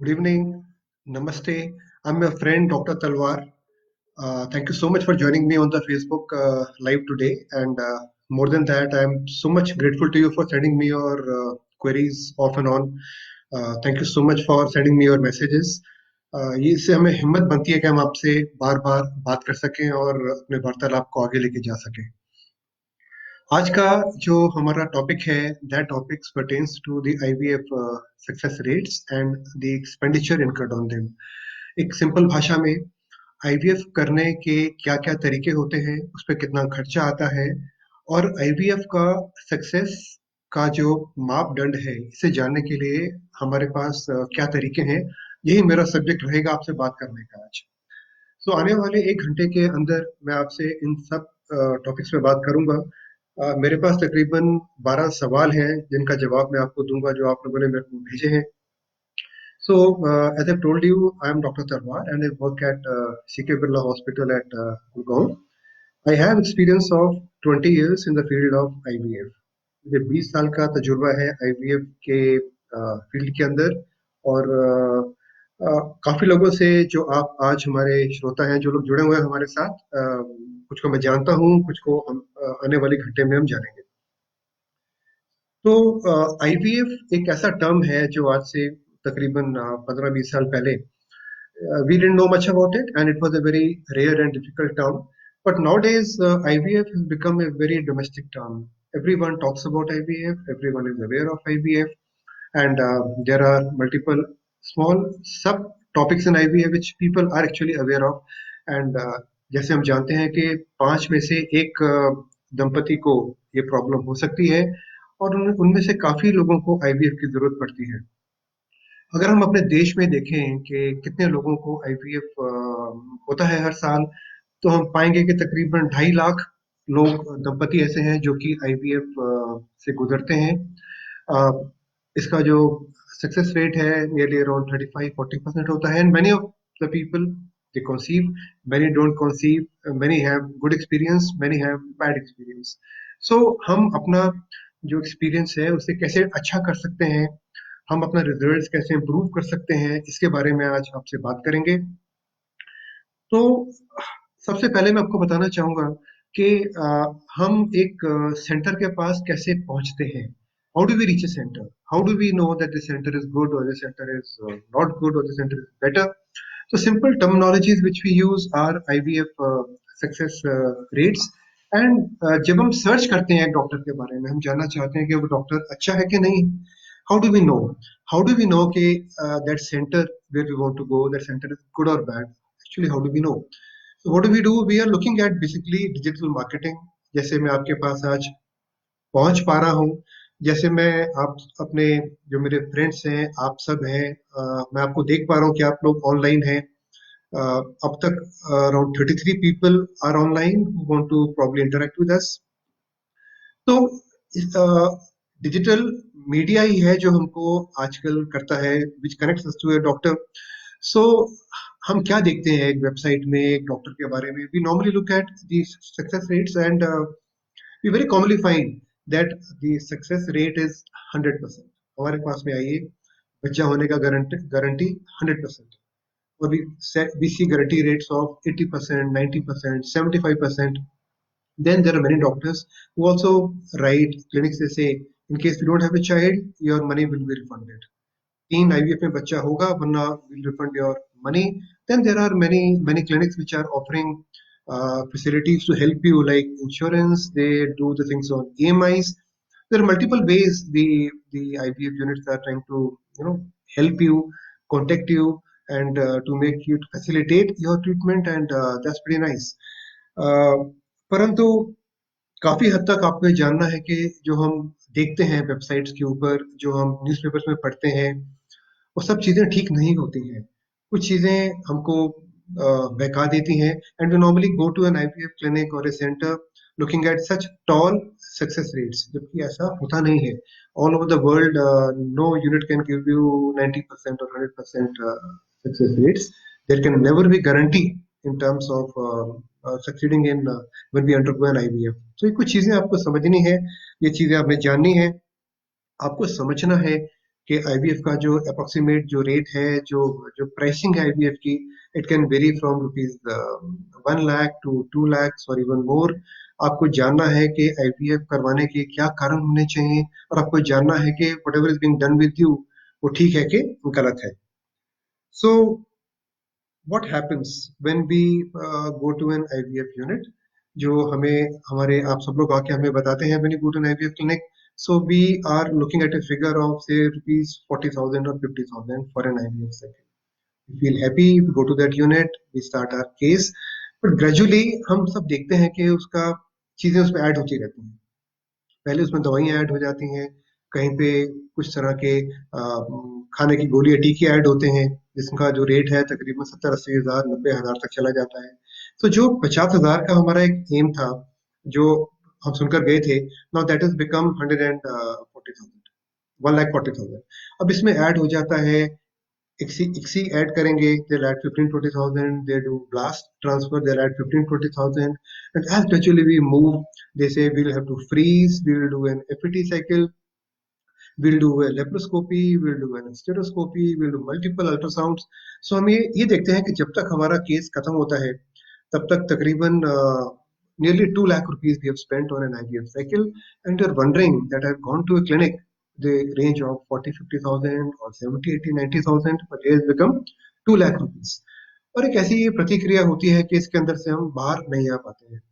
Good evening. Namaste. I'm your friend Dr. Talwar. Thank you so much for joining me on the Facebook live today. And more than that, I'm so much grateful to you for sending me your queries off and on. Thank you so much for sending me your messages. ये इससे हमें हिम्मत बनती है कि हम आपसे बार बार बात कर सकें और अपने वार्तालाप को आगे लेके जा सकें। आज का जो हमारा टॉपिक है that topics pertains to the IVF success rates and the expenditure incurred on them. एक सिंपल भाषा में आईवीएफ करने के क्या-क्या तरीके होते हैं, उस पे कितना खर्चा आता है और आईवीएफ का सक्सेस का जो मापदंड है, इसे जानने के लिए हमारे पास क्या तरीके हैं, यही मेरा सब्जेक्ट रहेगा आपसे बात करने का आज। आने वाले 1 घंटे के अंदर मैं आपसे इन सब टॉपिक्स पे बात करूँगा। मेरे पास तकरीबन 12 सवाल हैं, जिनका जवाब मैं आपको दूँगा, जो आप लोगों ने मेरे को भेजे हैं। As I've told you, I am Dr. Tarwar and I work at CK Birla Hospital at Gurgaon. I have experience of 20 years in the field of IVF. मुझे 20 साल का तजुर्बा है आईवीएफ के फील्ड के अंदर और काफ़ी लोगों से जो आप आज हमारे श्रोता हैं, जो लोग जुड़े हुए हैं हमारे साथ, कुछ को मैं जानता हूँ, कुछ को हम आने वाले घंटे में हम जानेंगे। आईवीएफ एक ऐसा टर्म है जो आज से तकरीबन 15-20 साल पहले we didn't know much about it and it was a very rare and difficult term. But nowadays, IVF has become a very domestic term. Everyone talks about IVF, everyone is aware of IVF, and there are multiple small sub topics in IVF which people are actually aware of. And जैसे हम जानते हैं कि 5 में से एक दंपति को ये प्रॉब्लम हो सकती है और उनमें से काफ़ी लोगों को आईवीएफ की ज़रूरत पड़ती है। अगर हम अपने देश में देखें कि कितने लोगों को आईवीएफ होता है हर साल, तो हम पाएंगे कि तकरीबन 2.5 लाख लोग दंपति ऐसे हैं जो कि आईवीएफ से गुजरते हैं। इसका जो सक्सेस रेट है नियरली अराउंड 35-40% होता है and many of the people they conceive, many don't conceive, many have good experience, many have bad experience. हम अपना जो एक्सपीरियंस है उसे कैसे अच्छा कर सकते हैं, हम अपना रिजल्ट्स कैसे इम्प्रूव कर सकते हैं, इसके बारे में आज आपसे बात करेंगे। तो सबसे पहले मैं आपको बताना चाहूँगा कि हम एक सेंटर के पास कैसे पहुँचते हैं। How do we reach a centre? How do we know that the centre is good और the centre is not good और the centre is better? So simple terminologies which we use are IVF success rates and जब हम search करते हैं एक doctor के बारे में, हम जानना चाहते हैं कि वो डॉक्टर अच्छा है कि नहीं। How do we know? How do we know कि that center where we want to go, that center is good or bad? Actually, how do we know? So what do we do? We are looking at basically digital marketing. जैसे मैं आपके पास आज पहुंच पा रहा हूँ, जैसे मैं आप अपने जो मेरे फ्रेंड्स हैं, आप सब हैं, मैं आपको देख पा रहा हूँ कि आप लोग ऑनलाइन हैं। अब तक around 33 people are online who want to probably interact with us. तो डिजिटल मीडिया ही है जो हमको आजकल करता है which connects us to a doctor. So हम क्या देखते हैं एक वेबसाइट में एक डॉक्टर के बारे में? We normally look at the success rates and we very commonly find that the success rate is 100%। हमारे पास में आइए, बच्चा होने का guarantee 100%। or we see guarantee rates of 80%, 90%, 75%. Then there are many doctors who also write clinics. They say, in case you don't have a child, your money will be refunded. तीन IVF में बच्चा होगा वरना will refund your money. Then there are many clinics which are offering facilities to help you like insurance. They do the things on EMIs. There are multiple ways the IVF units are trying to help you, contact you, and to make you to facilitate your treatment, and that's pretty nice. परंतु काफी हद तक आपको ये जानना है कि जो हम देखते हैं वेबसाइट्स के ऊपर, जो हम न्यूज़पेपर्स में पढ़ते हैं, वो सब चीजें ठीक नहीं होती हैं। कुछ चीजें हमको बहका देती हैं and we normally go to an IVF clinic और a centre looking at such tall success rates, जबकि ऐसा होता नहीं है। All over the world no unit can give you 90% or 100% success rates. There can never be guarantee in terms of succeeding in when we undergo an IVF. ये कुछ चीजें आपको समझनी है, ये चीजें आपने जाननी है, आपको समझना है कि आईवीएफ का जो अप्रोक्सीमेट जो रेट है, जो जो प्राइसिंग है आईवीएफ की, it can vary from rupees 1 lakh to 2 lakhs और इवन मोर। आपको जानना है कि आईवीएफ करवाने के क्या कारण होने चाहिए, और आपको जानना है कि what ever is being done with you वो ठीक है कि गलत है। सो what happens when we go to an IVF unit, जो हमें हमारे आप सब लोग आके हमें बताते हैं when you go to an IVF clinic, so we are looking at a figure of say rupees 40,000 or 50,000 for an IVF cycle. We feel happy, we go to that unit, we start our case, but gradually हम सब देखते हैं कि उसका चीजें उसमें add होती रहती हैं। पहले उसमें दवाइयाँ ऐड हो जाती हैं, कहीं पे कुछ तरह के खाने की गोली या टीके ऐड होते हैं, जिसका जो रेट है तकरीबन 70-80 हज़ार 90 हज़ार तक चला जाता है। तो जो 50 हज़ार का हमारा एक एम था, जो हम सुनकर गए थे, नाउ दैट इज बिकम 140,000, 1,40,000। अब इसमें ऐड हो जाता है इक्सी इक्सी ऐड करेंगे, they'll add 15-20,000, they do blast transfer, they'll add 15-20,000, and as gradually we move, they say we'll have to freeze, we'll do an FET cycle, we'll do a laparoscopy, we'll do an stereoscopy, we'll do multiple ultrasounds. So हम ये देखते हैं कि जब तक हमारा case खत्म होता है, तब तक तकरीबन nearly 2 lakh rupees we have spent on an IVF cycle, and you're wondering that I've gone to a clinic, the range of 40-50,000 or 70-80-90,000, but it has become 2 lakh rupees. और एक ऐसी प्रतिक्रिया होती है कि इसके अंदर से हम बाहर नहीं आ पाते हैं।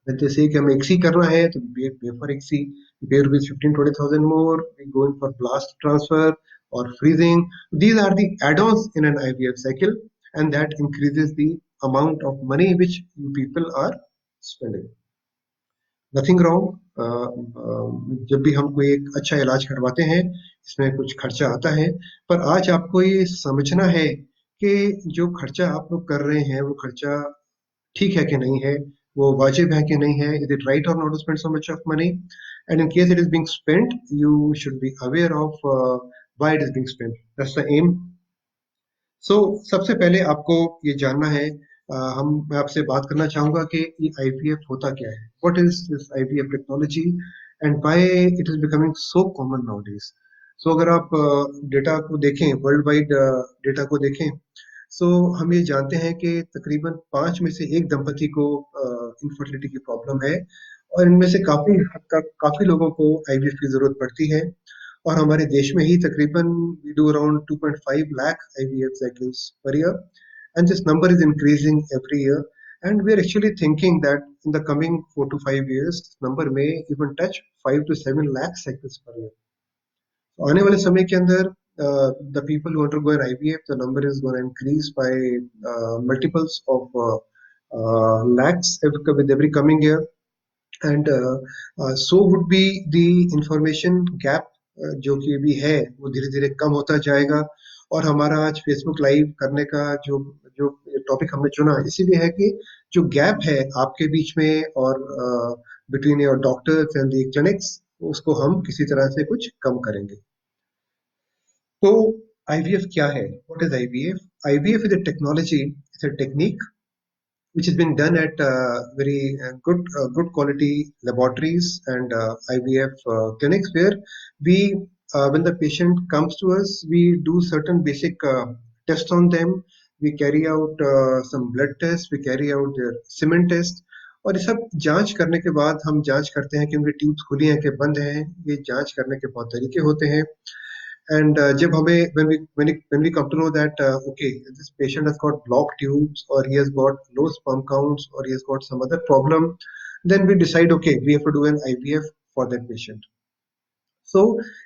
जैसे कि हमें एक्सी करना है तो pay for ICSI, pay rupees 15-20,000 more, we go in for blast transfer or freezing. These are the add-ons in an IVF cycle, and that increases the amount of money which you people are spending. Nothing wrong, जब भी हम कोई एक अच्छा इलाज करवाते हैं इसमें कुछ खर्चा आता है, पर आज आपको ये समझना है कि जो खर्चा आप लोग कर रहे हैं वो खर्चा ठीक है कि नहीं है, वो वाजिब है कि नहीं है, इज इट राइट और not to spend so much of money, and in case it is being spent you should be aware of why it is being spent, that's the aim. So सबसे पहले आपको ये जानना है, मैं आपसे बात करना चाहूंगा कि ये आईवीएफ होता क्या है, what is this IVF technology and why it is becoming so common nowadays. So अगर आप डेटा को देखें, वर्ल्ड वाइड डेटा को देखें, सो हम ये जानते हैं कि तकरीबन 5 में से 1 दंपति को इनफर्टिलिटी की प्रॉब्लम है, और इनमें से काफी हद तक काफी लोगों को आईवीएफ की जरूरत पड़ती है। और हमारे देश में ही तकरीबन we do around 2.5 lakh IVF cycles per year, and this number is increasing every year, and we are actually thinking that in the coming 4 to 5 years this number may even touch 5 to 7 lakh cycles per year. So आने वाले समय के अंदर the people who undergo an IVF, the number is going to increase by multiples of lakhs with every coming year, and so would be the information gap, जो कि भी है वो धीरे धीरे कम होता जाएगा। और हमारा आज फेसबुक लाइव करने का जो जो टॉपिक हमने चुना इसीलिए है कि जो गैप है आपके बीच में और between your doctors and the clinics, उसको हम किसी तरह से कुछ कम करेंगे। तो आईवीएफ क्या है, what is IVF? IVF is a technology, it's a technique which is being done at very good quality laboratories and IVF clinics, where we when the patient comes to us, we do certain basic tests on them, we carry out some blood tests, we carry out their semen test, और ये सब जांच करने के बाद हम जांच करते हैं कि उनकी ट्यूब्स खुली हैं कि बंद हैं। ये जांच करने के बहुत तरीके होते हैं, and जब हमें when we come to know that okay, this patient has got blocked tubes, or he has got low sperm counts, or he has got some other problem, then we decide okay, we have to do an IVF for that patient. So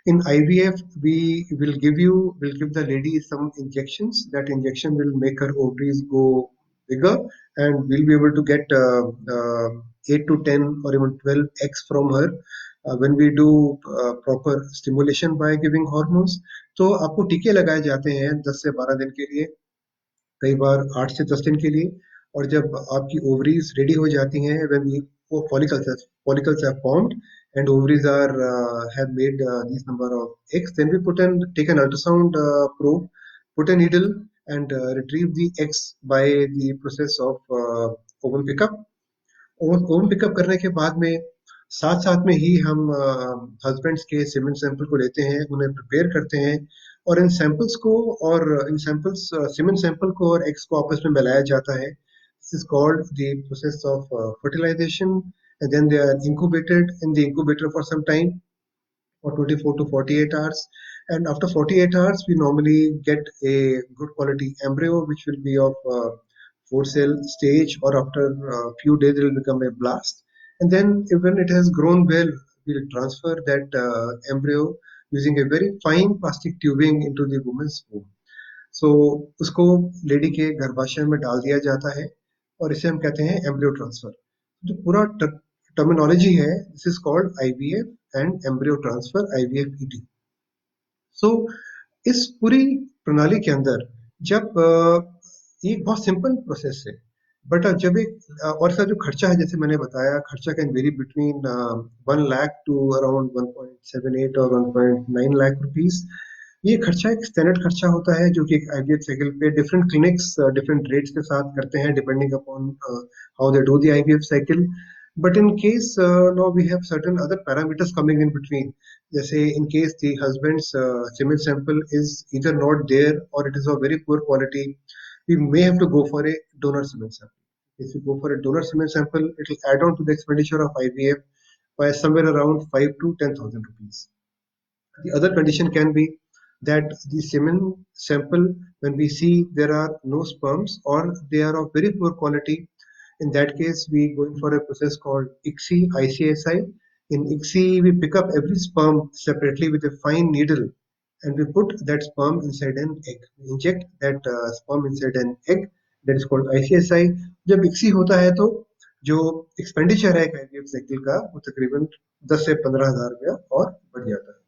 in IVF, we'll give the lady some injections. That injection will make her ovaries go bigger, and we'll be able to get 8 to 10 or even 12 eggs from her when we do proper stimulation by giving hormones. तो आपको टीके लगाए जाते हैं 10 से 12 दिन के लिए, कई बार 8 से 10 दिन के लिए, और जब आपकी ओवरीज रेडी हो जाती हैं, when वो follicles are formed and ovaries are have made these number of eggs, then we take an ultrasound probe, put a needle, and retrieve the eggs by the process of ovum pickup. Oven pickup करने के बाद में साथ साथ में ही हम husbands के cement sample को लेते हैं, उन्हें प्रिपेयर करते हैं, और इन सैंपल्स सीमेंट सैंपल को और एग्स को आपस में मिलाया जाता है. This is called the process of fertilisation, and then they are incubated in the incubator for some time, for 24 to 48 hours. And after 48 hours, we normally get a good quality embryo, which will be of four cell stage, or after a few days, it will become a blast. And then, when it has grown well, we'll transfer that embryo using a very fine plastic tubing into the woman's womb. So, उसको lady के गर्भाशय में डाल दिया जाता है, और इसे हम कहते हैं एम्ब्रियो ट्रांसफर. जो पूरा टर्मिनोलॉजी है, this is called IVF and embryo transfer, IVF ET. So इस पूरी प्रणाली के अंदर जब ये बहुत सिंपल प्रोसेस है, बट जब और इसका जो खर्चा है, जैसे मैंने बताया, खर्चा can vary between 1 lakh to around 1.78 और 1.9 लाख रुपीस. ये खर्चा एक स्टैंडर्ड खर्चा होता है, जो कि एक आईवीएफ साइकिल पे डिफरेंट क्लिनिक्स डिफरेंट रेट्स के साथ करते हैं, depending upon how they do the IVF cycle. But in case no we have certain other parameters coming in between. जैसे in case the husband's semen sample is either not there or it is of very poor quality, we may have to go for a donor semen sample. If you go for a donor semen sample, it will add on to the expenditure of IVF by somewhere around 5 to 10,000 rupees. The other condition can be that the semen sample, when we see there are no sperms or they are of very poor quality, in that case we go in for a process called ICSI. In ICSI, we pick up every sperm separately with a fine needle, and we put that sperm inside an egg. We inject that sperm inside an egg. That is called ICSI. जब ICSI होता है तो जो expenditure है IVF cycle का, वो तकरीबन 10 से 15,000 रुपया और बढ़ जाता है.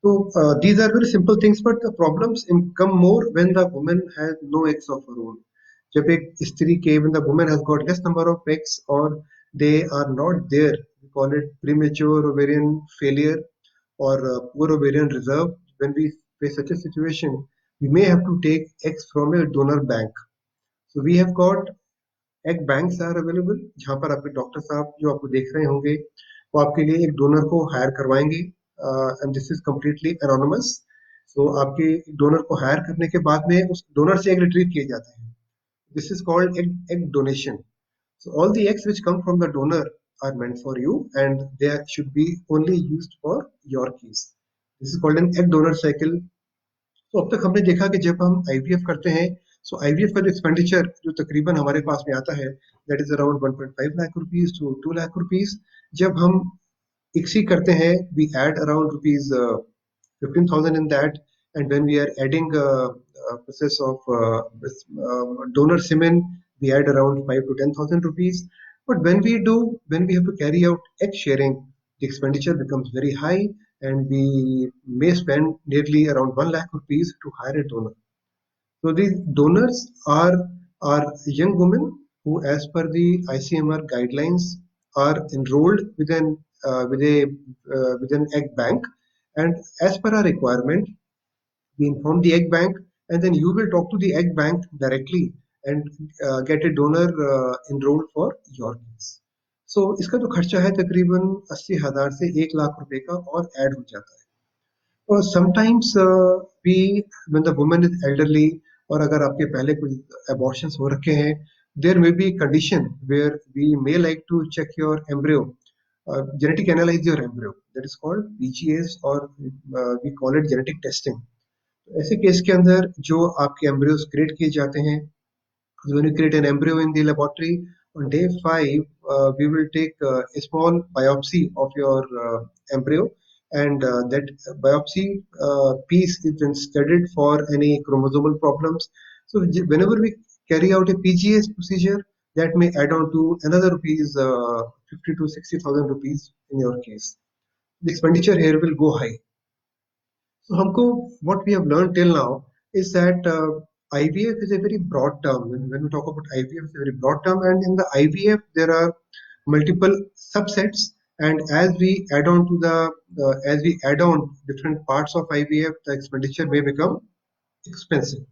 So these are very simple things, but the problems come more when the woman has no eggs of her own. जब एक स्त्री के when the woman has got less number of eggs or they are not there, we call it premature ovarian failure or poor ovarian reserve. When we face such a situation, we may have to take eggs from a donor bank. So we have got egg banks are available, जहाँ पर आपके doctor साहब जो आपको देख रहे होंगे, वो आपके लिए एक डोनर को हायर करवाएंगे, and this is completely anonymous. So आपके डोनर को हायर करने के बाद में उस डोनर से एग रिट्रीव किए जाते हैं. This is called egg donation. So all the eggs which come from the donor are meant for you, and they should be only used for your case. This is called an egg donor cycle. तो अब तक हमने देखा कि जब हम IVF करते हैं, सो आईवीएफ का जो एक्सपेंडिचर जो तकरीबन हमारे पास में आता है, that is around 1.5 lakh rupees to 2 lakh rupees. जब हम इक्सी करते हैं, we add around rupees 15,000 in that, and when we are adding process of donor semen, we add around 5 to 10,000 rupees. But when we have to carry out egg sharing, the expenditure becomes very high, and we may spend nearly around 1 lakh rupees to hire a donor. So these donors are young women who, as per the ICMR guidelines, are enrolled with an egg bank, and as per our requirement, we inform the egg bank, and then you will talk to the egg bank directly and get a donor enrolled for your case. So इसका जो खर्चा है तकरीबन 80,000 से 1 लाख रुपए का और add हो जाता है. Sometimes we when the woman is elderly, और अगर आपके पहले कुछ अबॉर्शंस हो रखे हैं, there may be condition where we may like to check your embryo, genetic analyze your embryo, that is called PGS, और we call it genetic testing. ऐसे केस के अंदर जो आपके एम्ब्रियोज क्रिएट किए जाते हैं, when you create an embryo in the laboratory, on day 5, we will take a small biopsy of your embryo, and that biopsy piece is then studied for any chromosomal problems. So, whenever we carry out a PGS procedure, that may add on to another rupees 50 to 60,000 rupees in your case. The expenditure here will go high. So, हमको what we have learned till now is that IVF is a very broad term. When we talk about IVF, it's a very broad term, and in the IVF there are multiple subsets. And as we add on to as we add on different parts of IVF, the expenditure may become expensive.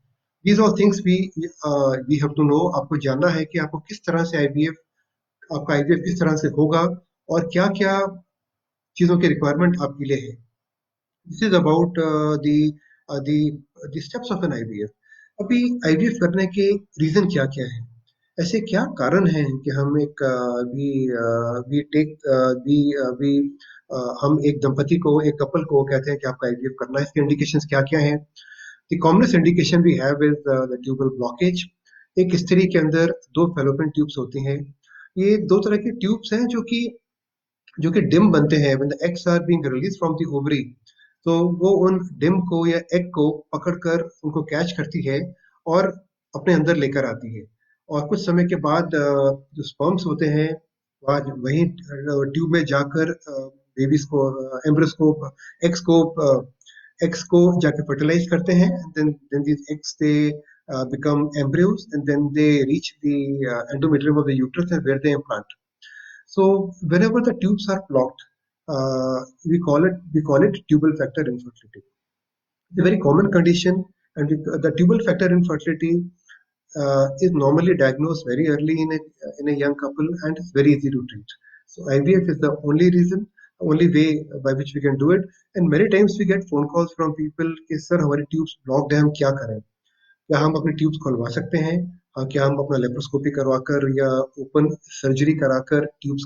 These are things we have to know. आपको जानना है कि आपको किस तरह से IVF आपका IVF किस तरह से होगा, और क्या क्या चीज़ों की रिक्वायरमेंट आपके लिए है। This is about the steps of N IVF. अभी आईवीएफ करने के रीजन क्या क्या है, ऐसे क्या कारण हैं कि हम एक वी टेक वी हम एक दंपति को, एक कपल को कहते हैं कि आपका आईवीएफ करना है। इसके इंडिकेशंस क्या क्या हैं? The commonest indication we have is the tubal blockage. एक स्त्री के अंदर दो फेलोपियन ट्यूब्स होती हैं। ये दो तरह की ट्यूब्स हैं जो कि डिम बनते हैं when the eggs are being released from the ovary. तो वो उन डिम को या एग को पकड़कर उनको कैच करती है और अपने अंदर लेकर आती है। और कुछ समय के बाद जो स्पर्म्स होते हैं वह वहीं ट्यूब में जाकर बेबीज को, एम्ब्रियोस को, एग्स को एग्स को जाके फर्टिलाइज करते हैं। Then these eggs they become embryos, and then they reach the endometrium of the uterus, and where they implant. So whenever the tubes are blocked, we call it tubal factor infertility. It's a very common condition, and the tubal factor infertility is normally diagnosed very early in a young couple, and it's very easy to treat. So IVF is the only reason, only way by which we can do it. And many times we get phone calls from people कि sir हमारी tubes blocked है, हम क्या करें? क्या हम अपनी tubes खुलवा सकते हैं? क्या हम अपना लेप्रोस्कोपी करवाकर या ओपन सर्जरी कराकर ट्यूब्स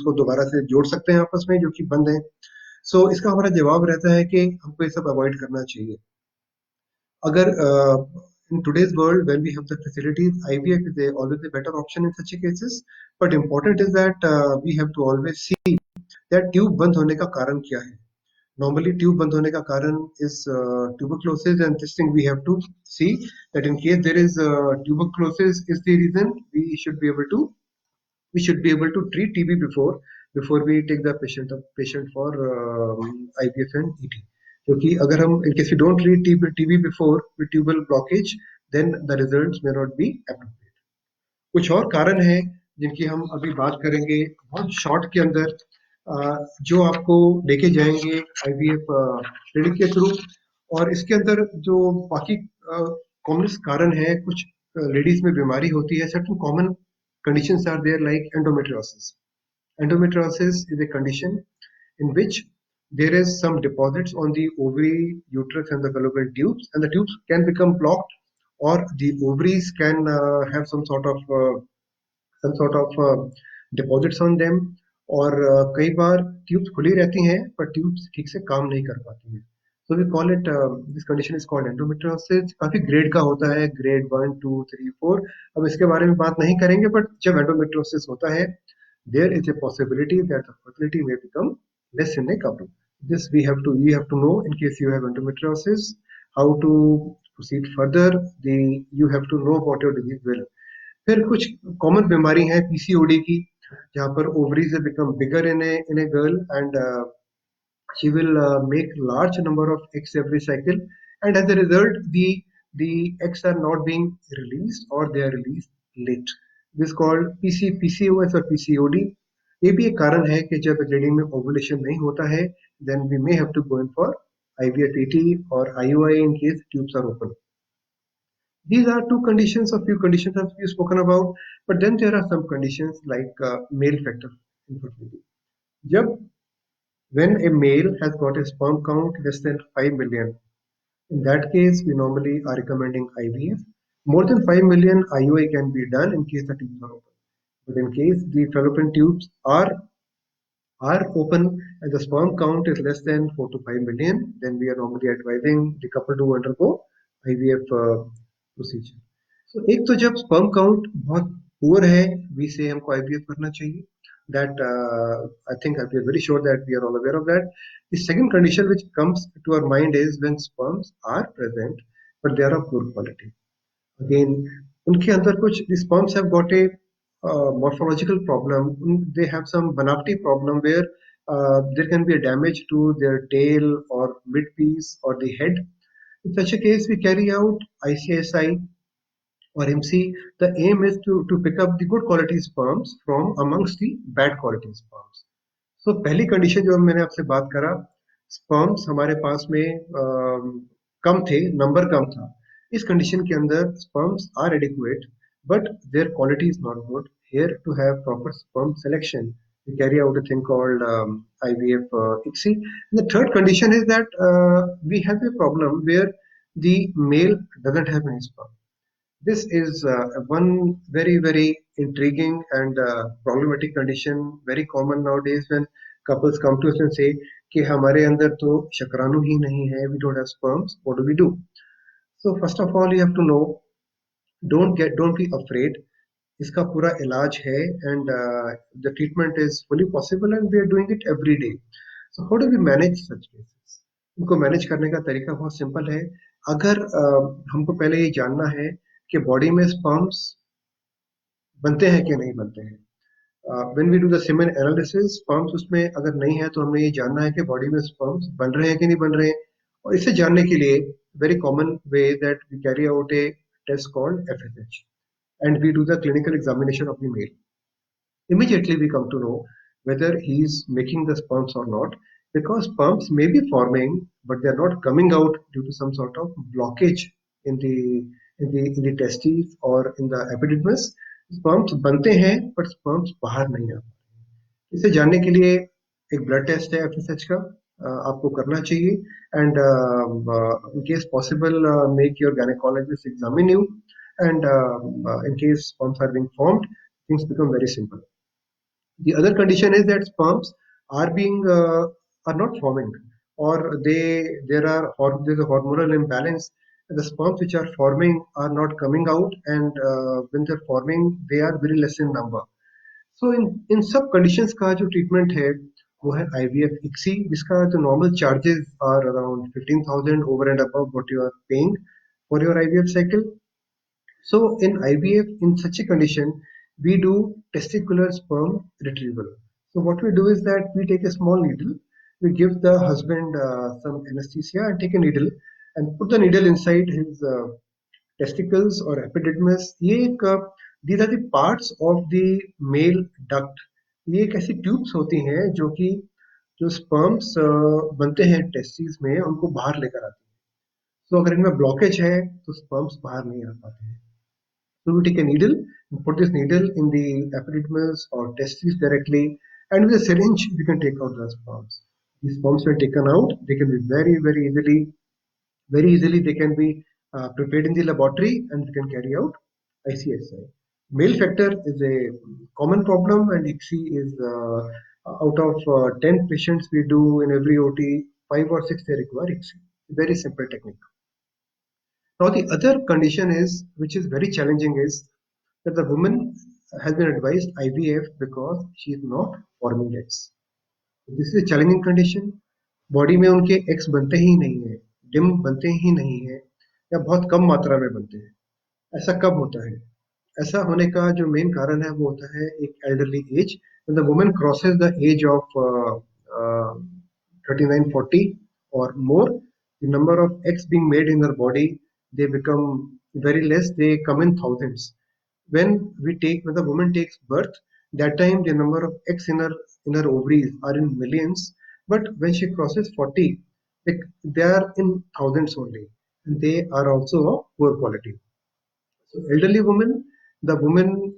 को दोबारा से जोड़ सकते हैं आपस में जो कि बंद है? सो इसका हमारा जवाब रहता है कि हमको ये सब अवॉइड करना चाहिए। अगर in today's world when we have the facilities, IVF is always a better option in such cases. But important is that we have to always see that tube बंद होने का कारण क्या है। Normally tube बंद होने का कारण is tuberculosis, and this thing we have to see that in case there is tuberculosis is the reason, we should be able to treat TB before we take the patient for IVF and ET. क्योंकि अगर हम in case we don't treat TB before with tubal blockage, then the results may not be appropriate. कुछ और कारण हैं जिनकी हम अभी बात करेंगे बहुत शॉर्ट के अंदर, जो आपको लेके जाएंगे आईवीएफ क्लिनिक के थ्रू। और इसके अंदर जो बाकी कॉमन कारण है, कुछ लेडीज में बीमारी होती है, certain common conditions are there like endometriosis. Endometriosis is a condition in which there is some deposits on the ovary, uterus, and the fallopian tubes, and the tubes can become blocked, or the ovaries can have some sort of deposits on them, और कई बार tubes खुली रहती हैं पर tubes ठीक से काम नहीं कर पाती हैं। So we call it, this condition is called endometriosis. काफी ग्रेड का होता है, ग्रेड 1 2 3 4। अब इसके बारे में बात नहीं करेंगे, बट जब एंडोमेट्रियोसिस होता है there is a possibility that the fertility may become less in a couple. This we have to know in case you have endometriosis, how to proceed further. You have to know about your disease well. फिर कुछ common बीमारी है PCOD की, जहाँ पर ovaries become bigger in a girl, and she will make large number of eggs every cycle, and as a result the eggs are not being released, or they are released late. This is called PCOS or PCOD. ये भी एक कारण है कि जब lady में ovulation नहीं होता है, then we may have to go in for IVF-AT or IUI in case tubes are open. These are two conditions, a few conditions have been spoken about, but then there are some conditions like male factor infertility. जब when a male has got a sperm count less than 5 million, in that case we normally are recommending IVF. More than 5 million, IUI can be done in case the tubes are open. But in case the fallopian tubes are open and the sperm count is less than 4 to 5 million, then we are normally advising the couple to undergo IVF procedure. So एक तो जब sperm count बहुत poor है, we say हमको IVF करना चाहिए. That I think we are very sure that we are all aware of that. The second condition which comes to our mind is when sperms are present but they are of poor quality. Again, उनके अंदर कुछ the sperms have got a morphological problem. They have some banapti problem where there can be a damage to their tail or midpiece or the head. In such a case, we carry out ICSI or MC. The aim is to pick up the good quality sperms from amongst the bad quality sperms. So पहली condition जो मैंने आपसे बात करा, sperms हमारे पास में कम थे, नंबर कम था। इस कंडीशन के अंदर sperms are adequate but their quality is not good. Here to have proper sperm selection, we carry out a thing called IVF ICSI. The third condition is that we have a problem where the male doesn't have any sperm. This is one very intriguing and problematic condition, very common nowadays when couples come to us and say कि हमारे अंदर तो शुक्राणु ही नहीं है, we don't have sperms, what do we do? So first of all you have to know, don't be afraid. इसका पूरा इलाज है and the treatment is fully possible and we are doing it every day. So how do we manage such cases? इनको manage करने का तरीका बहुत simple है. अगर हमको पहले ये जानना है कि बॉडी में स्पर्म्स बनते हैं कि नहीं बनते हैं. When we do the semen analysis, sperms उसमें अगर नहीं है तो हमें ये जानना है कि बॉडी में स्पर्म्स बन रहे हैं कि नहीं बन रहे हैं. और इसे जानने के लिए very common way that we carry out a test called FSH and we do the clinical examination of the male. Immediately we come to know whether he is making the sperms or not, because sperms may be forming but they are not coming out due to some sort of blockage in the testes or in the epididymis. Sperms बनते हैं but sperms बाहर नहीं आते. इसे जानने के लिए एक ब्लड टेस्ट है FSH का, आपको करना चाहिए. And in case possible make your gynaecologist examine you. And in case sperms are being formed, things become very simple. The other condition is that sperms are not forming, or there's a hormonal imbalance. The sperms which are forming are not coming out, and when they're forming, they are very less in number. So in सब conditions का जो treatment है वो है IVF ICSI, जिसका जो normal charges are around 15,000 over and above what you are paying for your IVF cycle. So in IVF, in such a condition, we do testicular sperm retrieval. So what we do is that we take a small needle, we give the husband some anesthesia and take a needle and put the needle inside his testicles or epididymis. These are the parts of the male duct. ये एक ऐसी tubes होती हैं जो कि जो sperms बनते हैं टेस्टिस में उनको बाहर लेकर आती हैं. तो अगर इनमें ब्लॉकेज है तो स्पर्म्स बाहर नहीं आ पाते हैं. So we take a needle and put this needle in the epididymis or testes directly, and with a syringe we can take out the sperms. These sperms when taken out, they can be very easily they can be prepared in the laboratory and we can carry out ICSI. Male factor is a common problem, and ICSI is out of 10 patients we do in every OT, 5 or 6 they require ICSI. Very simple technique. Now the other condition is, which is very challenging, is that the woman has been advised IVF because she is not forming eggs. This is a challenging condition. Body में उनके eggs बनते ही नहीं है, dim बनते ही नहीं है, या बहुत कम मात्रा में बनते हैं. ऐसा कब होता है? ऐसा होने का जो मेन कारण है वो होता है एक elderly age. When the woman crosses the age of 39-40 or more, the number of eggs being made in her body, they become very less, they come in thousands. When the woman takes birth, that time the number of eggs in her ovaries are in millions, but when she crosses 40, they are in thousands only, and they are also of poor quality. So elderly women, the women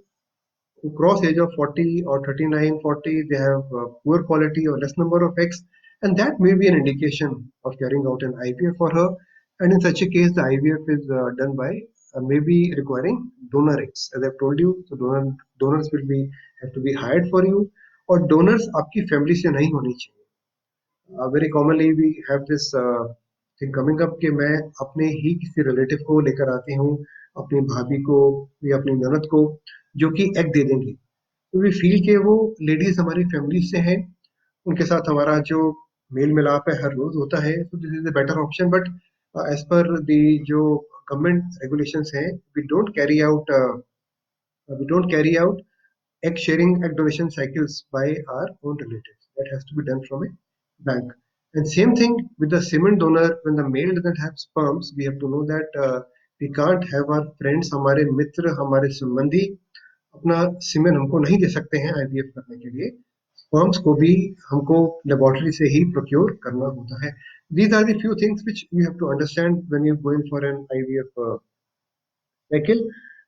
who cross age of 40 or 39, 40, they have poor quality or less number of eggs, and that may be an indication of carrying out an IVF for her. And in such a case, the IVF is done by maybe requiring donor eggs. As I've told you, so donors will be have to be hired for you, or donors आपकी family से नहीं होनी चाहिए. Very commonly we have this thing coming up कि मैं अपने ही किसी relative को लेकर आती हूँ, अपनी भाभी को या अपनी ननद को, जो कि एग दे देंगी. तो वी फील कि वो लेडीज हमारी फैमिली से हैं, उनके साथ हमारा जो मेल मिलाप है हर रोज होता है, तो this is a better option. But as per the जो गवर्नमेंट रेगुलेशंस हैं, we don't carry out egg sharing, egg donation cycles by our own relatives. That has to be done from a bank. And same thing with the semen donor. When the male doesn't have sperms, we have to know that we can't have our friends, हमारे मित्र, हमारे संबंधी अपना सीमेन हमको नहीं दे सकते हैं IVF करने के लिए. स्पर्म्स को भी हमको लेबोरेटरी से ही प्रोक्योर करना होता है. These are the few things which you have to understand when you're going for an IVF cycle.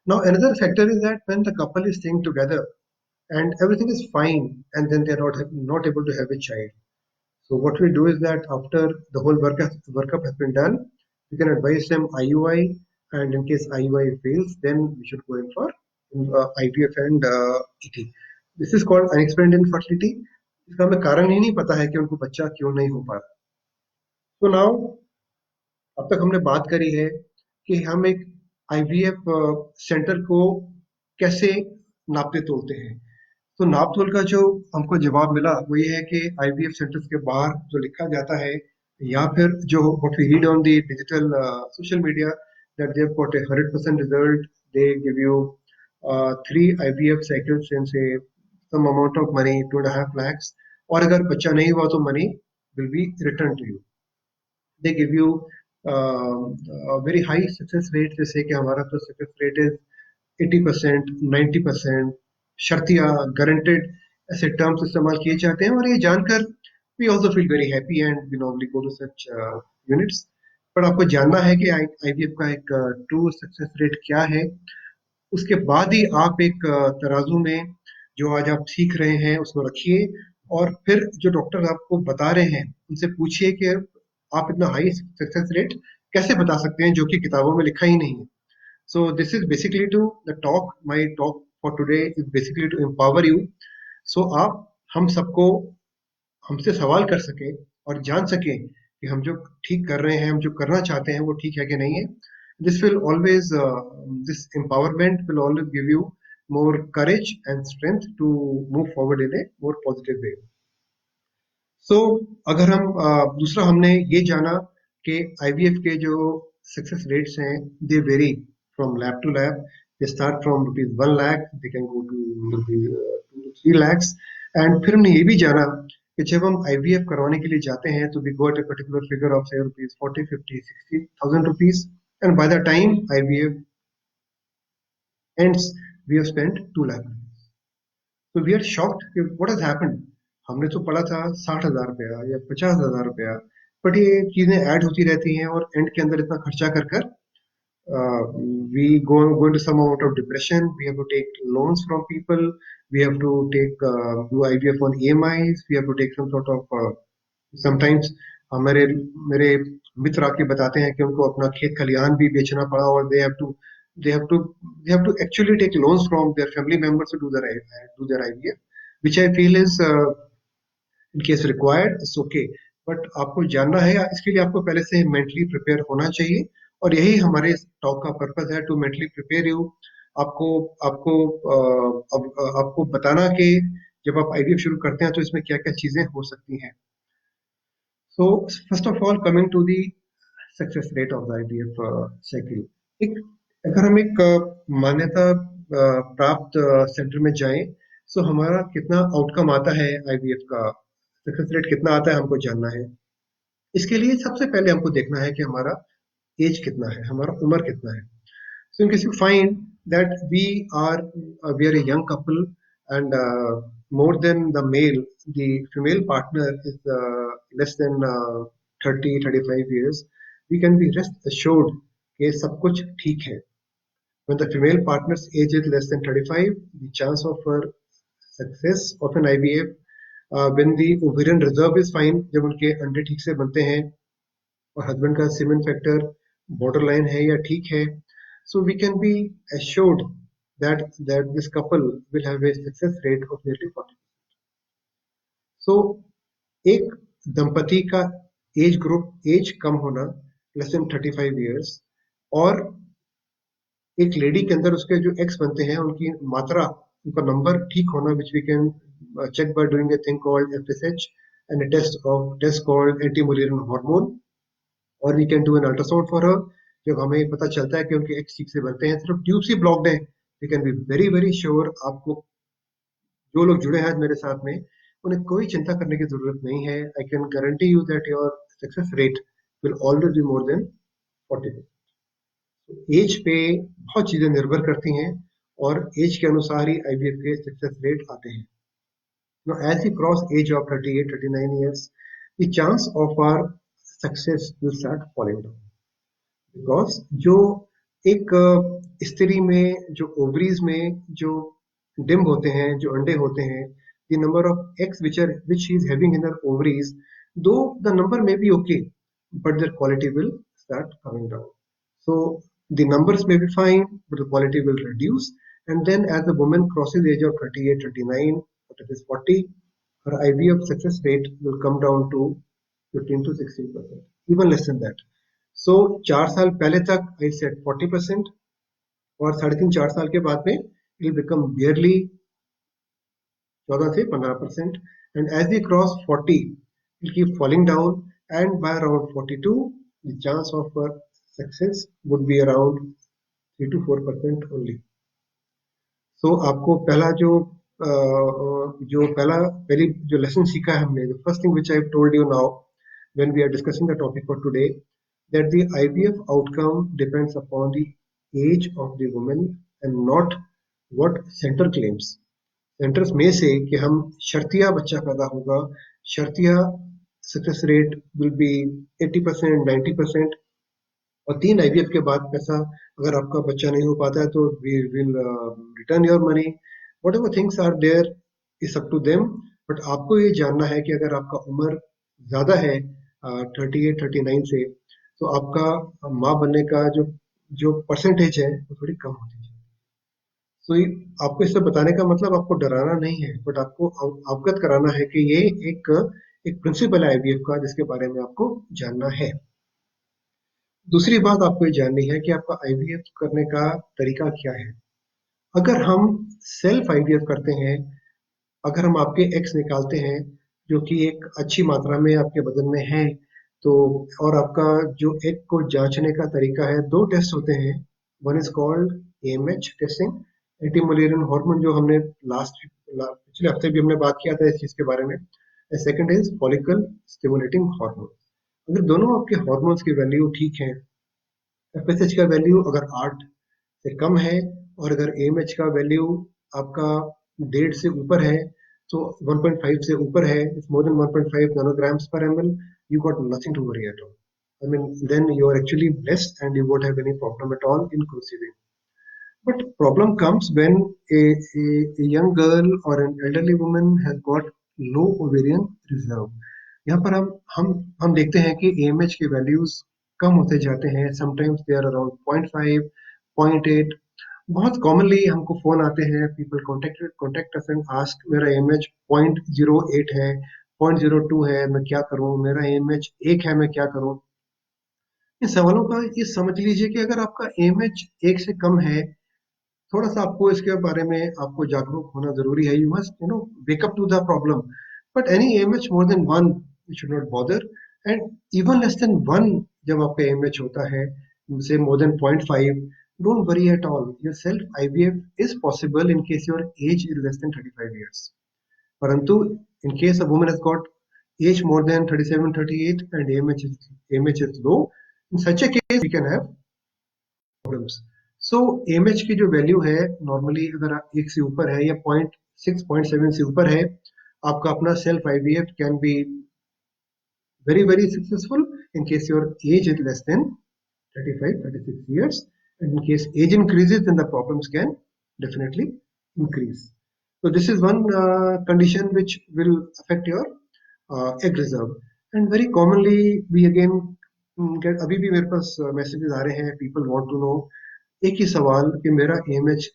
Now another factor is that when the couple is staying together and everything is fine, and then they're not able to have a child. So what we do is that after the whole workup has been done, we can advise them IUI, and in case IUI fails, then we should go in for IVF and ET. This is called unexplained infertility. इसका हमें कारण ही नहीं पता है कि उनको बच्चा क्यों नहीं हो पा रहा। तो नाउ अब तक हमने बात करी है कि हम एक आईवीएफ सेंटर को कैसे नापते तोलते हैं। तो नाप तोल का जो हमको जवाब मिला वो ये है कि आईवीएफ सेंटर्स के बाहर जो लिखा जाता है, या फिर जो what we read on the digital social media, that they have got a 100% result, they give you 3 IVF cycles and say some amount of money 2.5 lakhs, और अगर बच्चा नहीं हुआ तो money will be return to you. They give you very high success rate, जैसे कि हमारा तो सक्सेस रेट इज 80%, 90%, शर्तिया, गारंटेड, ऐसे टर्म्स इस्तेमाल किए जाते हैं, और ये जानकर we also feel very happy and we normally go to such units. पर आपको जानना है कि आईवीएफ का एक ट्रू सक्सेस रेट क्या है। उसके बाद ही आप एक तराजू में जो आज आप सीख रहे हैं उसको रखिए, और फिर जो डॉक्टर आपको बता रहे हैं उनसे पूछिए कि आप इतना हाई सक्सेस रेट कैसे बता सकते हैं जो कि किताबों में लिखा ही नहीं है। So this is basically to the talk. My talk for today is basically to empower you. So आप हम सबको हमसे सवाल कर सकें और जान सकें कि हम जो ठीक कर रहे हैं, हम जो करना चाहते हैं वो ठीक है कि नहीं है। This will always, this empowerment will always give you more courage and strength to move forward in a more positive way. सो अगर हम दूसरा हमने ये जाना कि आईवीएफ के जो सक्सेस रेट्स हैं they vary from lab to lab. They start from ₹1 lakh, they can go to ₹2 to 3 lakhs। And फिर हमने ये भी जाना कि जब हम आईवीएफ करवाने के लिए जाते हैं तो we got a particular figure of say ₹40, 50, 60,000 rupees, and by the time IVF ends we have spent 2 lakh rupees. So we are shocked कि what has happened। हमने तो पढ़ा था 60,000 रुपया या 50,000 रुपया, बट ये चीजें ऐड होती रहती हैं और एंड के अंदर इतना खर्चा कर कर we go into some amount of depression. We have to take loans from people. We have to take do IVF on EMIs. We have to take some sort of sometimes हमारे मेरे मित्र आके बताते हैं कि उनको अपना खेत खलिहान भी बेचना पड़ा, और they have to they have to actually take loans from their family members to do their IVF, which I feel is in case required it's okay, but आपको जानना है इसके लिए आपको पहले से मेंटली प्रिपेयर होना चाहिए, और यही हमारे टॉक का पर्पस है, टू मेंटली प्रिपेयर यू। आपको आपको आपको बताना कि जब आप आईवीएफ शुरू करते हैं तो इसमें क्या क्या चीजें हो सकती हैं। So first of all coming to the success rate of the IVF cycle. एक अगर हम एक मान्यता प्राप्त सेंटर में जाएं, सो हमारा कितना आउटकम आता है आईवीएफ का, सक्सेस रेट कितना आता है हमको जानना है। इसके लिए सबसे पहले हमको देखना है कि हमारा एज कितना है, हमारा उम्र कितना है। So in case you find that we are a young couple, and more than the male, the female partner is less than 30, 35 years, we can be rest assured कि सब कुछ ठीक है। When the female partner's age is less than 35, the chance of her success of an IVF, when the ovarian reserve is fine, जब उनके अंडे ठीक से बनते हैं और हस्बैंड का सीमेन फैक्टर बॉर्डर लाइन है या ठीक है, so we can be assured that this couple will have a success rate of nearly 40%. So एक दंपति का एज कम होना लेस देन 35 years, और एक लेडी के अंदर उसके जो एक्स बनते हैं उनकी मात्रा, उनका नंबर ठीक होना, which we can check by doing a thing called FSH and a test called anti-Mullerian hormone, और we can do an ultrasound for her. जब हमें पता चलता है कि उनके एग्स ठीक से बनते हैं, सिर्फ ट्यूब ही ब्लॉक्ड है, we can be very very sure. आपको जो लोग जुड़े हैं आज मेरे साथ में, उन्हें कोई चिंता करने की जरूरत नहीं है। I can guarantee you that your success rate will always be more than 40%। Age पे बहुत चीजें निर्भर करती हैं, और एज के अनुसार ही आईवीएफ के सक्सेस रेट आते हैं। Now, as we cross age of 38, 39 years, the chance of our success will start falling down, because जो एक स्त्री में जो ओवरीज में जो डिम होते हैं, जो अंडे होते हैं, the number of eggs which she is having in her ovaries, though the number may be okay, but their quality will start coming down. So the numbers may be fine, but the quality will reduce. And then as the woman crosses the age of 38, 39, or that is 40, her IVF success rate will come down to 15 to 16%, even less than that. So 4 साल पहले तक I said 40%, और 3.5 4 साल के बाद में it will become barely 14 से 15%, and as we cross 40 it will keep falling down, and by around 42 the chance of success would be around 3 to 4% only. So आपको पहला जो पहली जो लेसन सीखा है हमने, the first thing which I have told you now when we are discussing the topic for today, that the IVF outcome depends upon the age of the woman and not what center claims. Centres में से कि हम शर्तिया बच्चा पैदा होगा, शर्तिया success rate will be 80%, 90%, और 3 IVF के बाद पैसा अगर आपका बच्चा नहीं हो पाता है तो we will return your money, whatever things are there is up to them. But आपको ये जानना है कि अगर आपका उम्र ज्यादा है 38, 39 से, तो आपका माँ बनने का जो जो परसेंटेज है वो थोड़ी कम होती है। तो आपको इससे बताने का मतलब आपको डराना नहीं है, बट आपको अवगत कराना है कि ये एक एक प्रिंसिपल है आईवीएफ का, जिसके बारे में आपको जानना है। दूसरी बात आपको ये जाननी है कि आपका आईवीएफ करने का तरीका क्या है। अगर हम सेल्फ आईवीएफ करते हैं, अगर हम आपके एक्स निकालते हैं जो कि एक अच्छी मात्रा में आपके बदन में है, तो और आपका जो एग को जांचने का तरीका है, दो टेस्ट होते हैं। One is called AMH testing, anti Mullerian hormone, जो हमने पिछले हफ्ते भी हमने बात किया था इस चीज के बारे में। Second is follicle stimulating hormone. अगर दोनों आपके हार्मोन्स की वैल्यू ठीक है, एफएसएच का वैल्यू अगर 8 से कम है, और अगर एएमएच का वैल्यू आपका 1.5 से ऊपर है, तो 1.5 से ऊपर है, it's more than 1.5 nanograms per ml, you got nothing to worry at all. I mean, then you are actually blessed and you won't have any problem at all in conceiving. But problem comes when a young girl or an elderly woman has got low ovarian reserve. यहाँ पर हम देखते हैं कि AMH के values कम होते जाते हैं, समटाइम्स दे आर अराउंड 0.5, 0.8। बहुत कॉमनली हमको फोन आते हैं, people contact us and ask, मेरा AMH 0.08 है, 0.02 है, मैं क्या करूं, मेरा AMH 1 है, मैं क्या करूं। इन सवालों का ये समझ लीजिए कि अगर आपका AMH 1 से कम है, थोड़ा सा आपको इसके बारे में आपको जागरूक होना जरूरी है। You must wake up to the problem. But any AMH more than 1 you should not bother, and even less than 1 जब आपका एमएच होता है, say more than 0.5, don't worry at all. Your self IVF is possible in case your age is less than 35 years। परंतु in case a woman has got age more than 37, 38 and AMH is low, in such a case we can have problems. So AMH की जो value है, normally अगर 1 से ऊपर है या 0.6, 0.7 से ऊपर है, आपका अपना self IVF can be very very successful in case your age is less than 35, 36 years, and in case age increases then the problems can definitely increase. So this is one condition which will affect your egg reserve. And very commonly we again get, अभी भी मेरे पास messages आ रहे हैं, people want to know एक ही सवाल कि मेरा AMH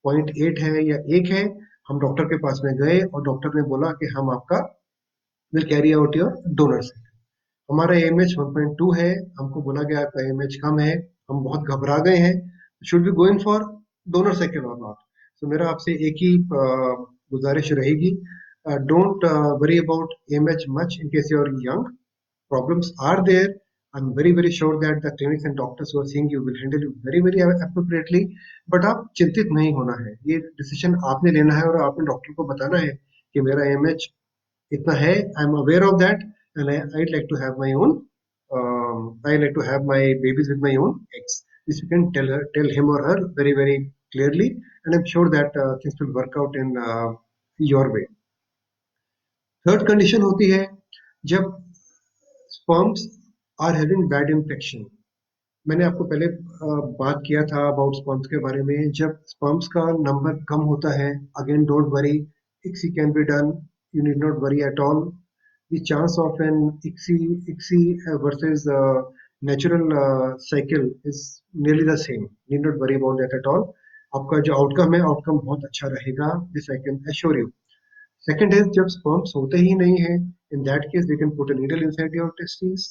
0.8 है या 1 है, हम डॉक्टर के पास में गए और डॉक्टर ने बोला कि हम आपका will carry out your donor set. हमारा AMH 1.2 है, हमको बोला गया आपका AMH कम है, हम बहुत घबरा गए हैं, should be going for donor second or not. तो मेरा आपसे एक ही गुजारिश रहेगी, don't worry about AMH much in case you are young. Problems are there. I'm very very sure that the clinics and doctors who are seeing you will handle you very very appropriately. But आप चिंतित नहीं होना है, ये decision आपने लेना है और आपने डॉक्टर को बताना है कि मेरा AMH इतना है, I am aware of that, and I'd like to have my own I like to have my babies with my own eggs. This you can tell him or her very very clearly, and I'm sure that things will work out in your way. Third condition होती है जब sperms are having bad infection. मैंने आपको पहले बात किया था about sperms के बारे में। जब स्पर्म्स का नंबर कम होता है, again don't worry, ICSI can be done, you need not worry at all. The chance of an ICSI versus natural cycle is nearly the same, need not worry about that at all. आपका जो outcome है, outcome बहुत अच्छा रहेगा, this I can assure you. Second is, जब sperms होते ही नहीं है, in that case we can put a needle inside your testes.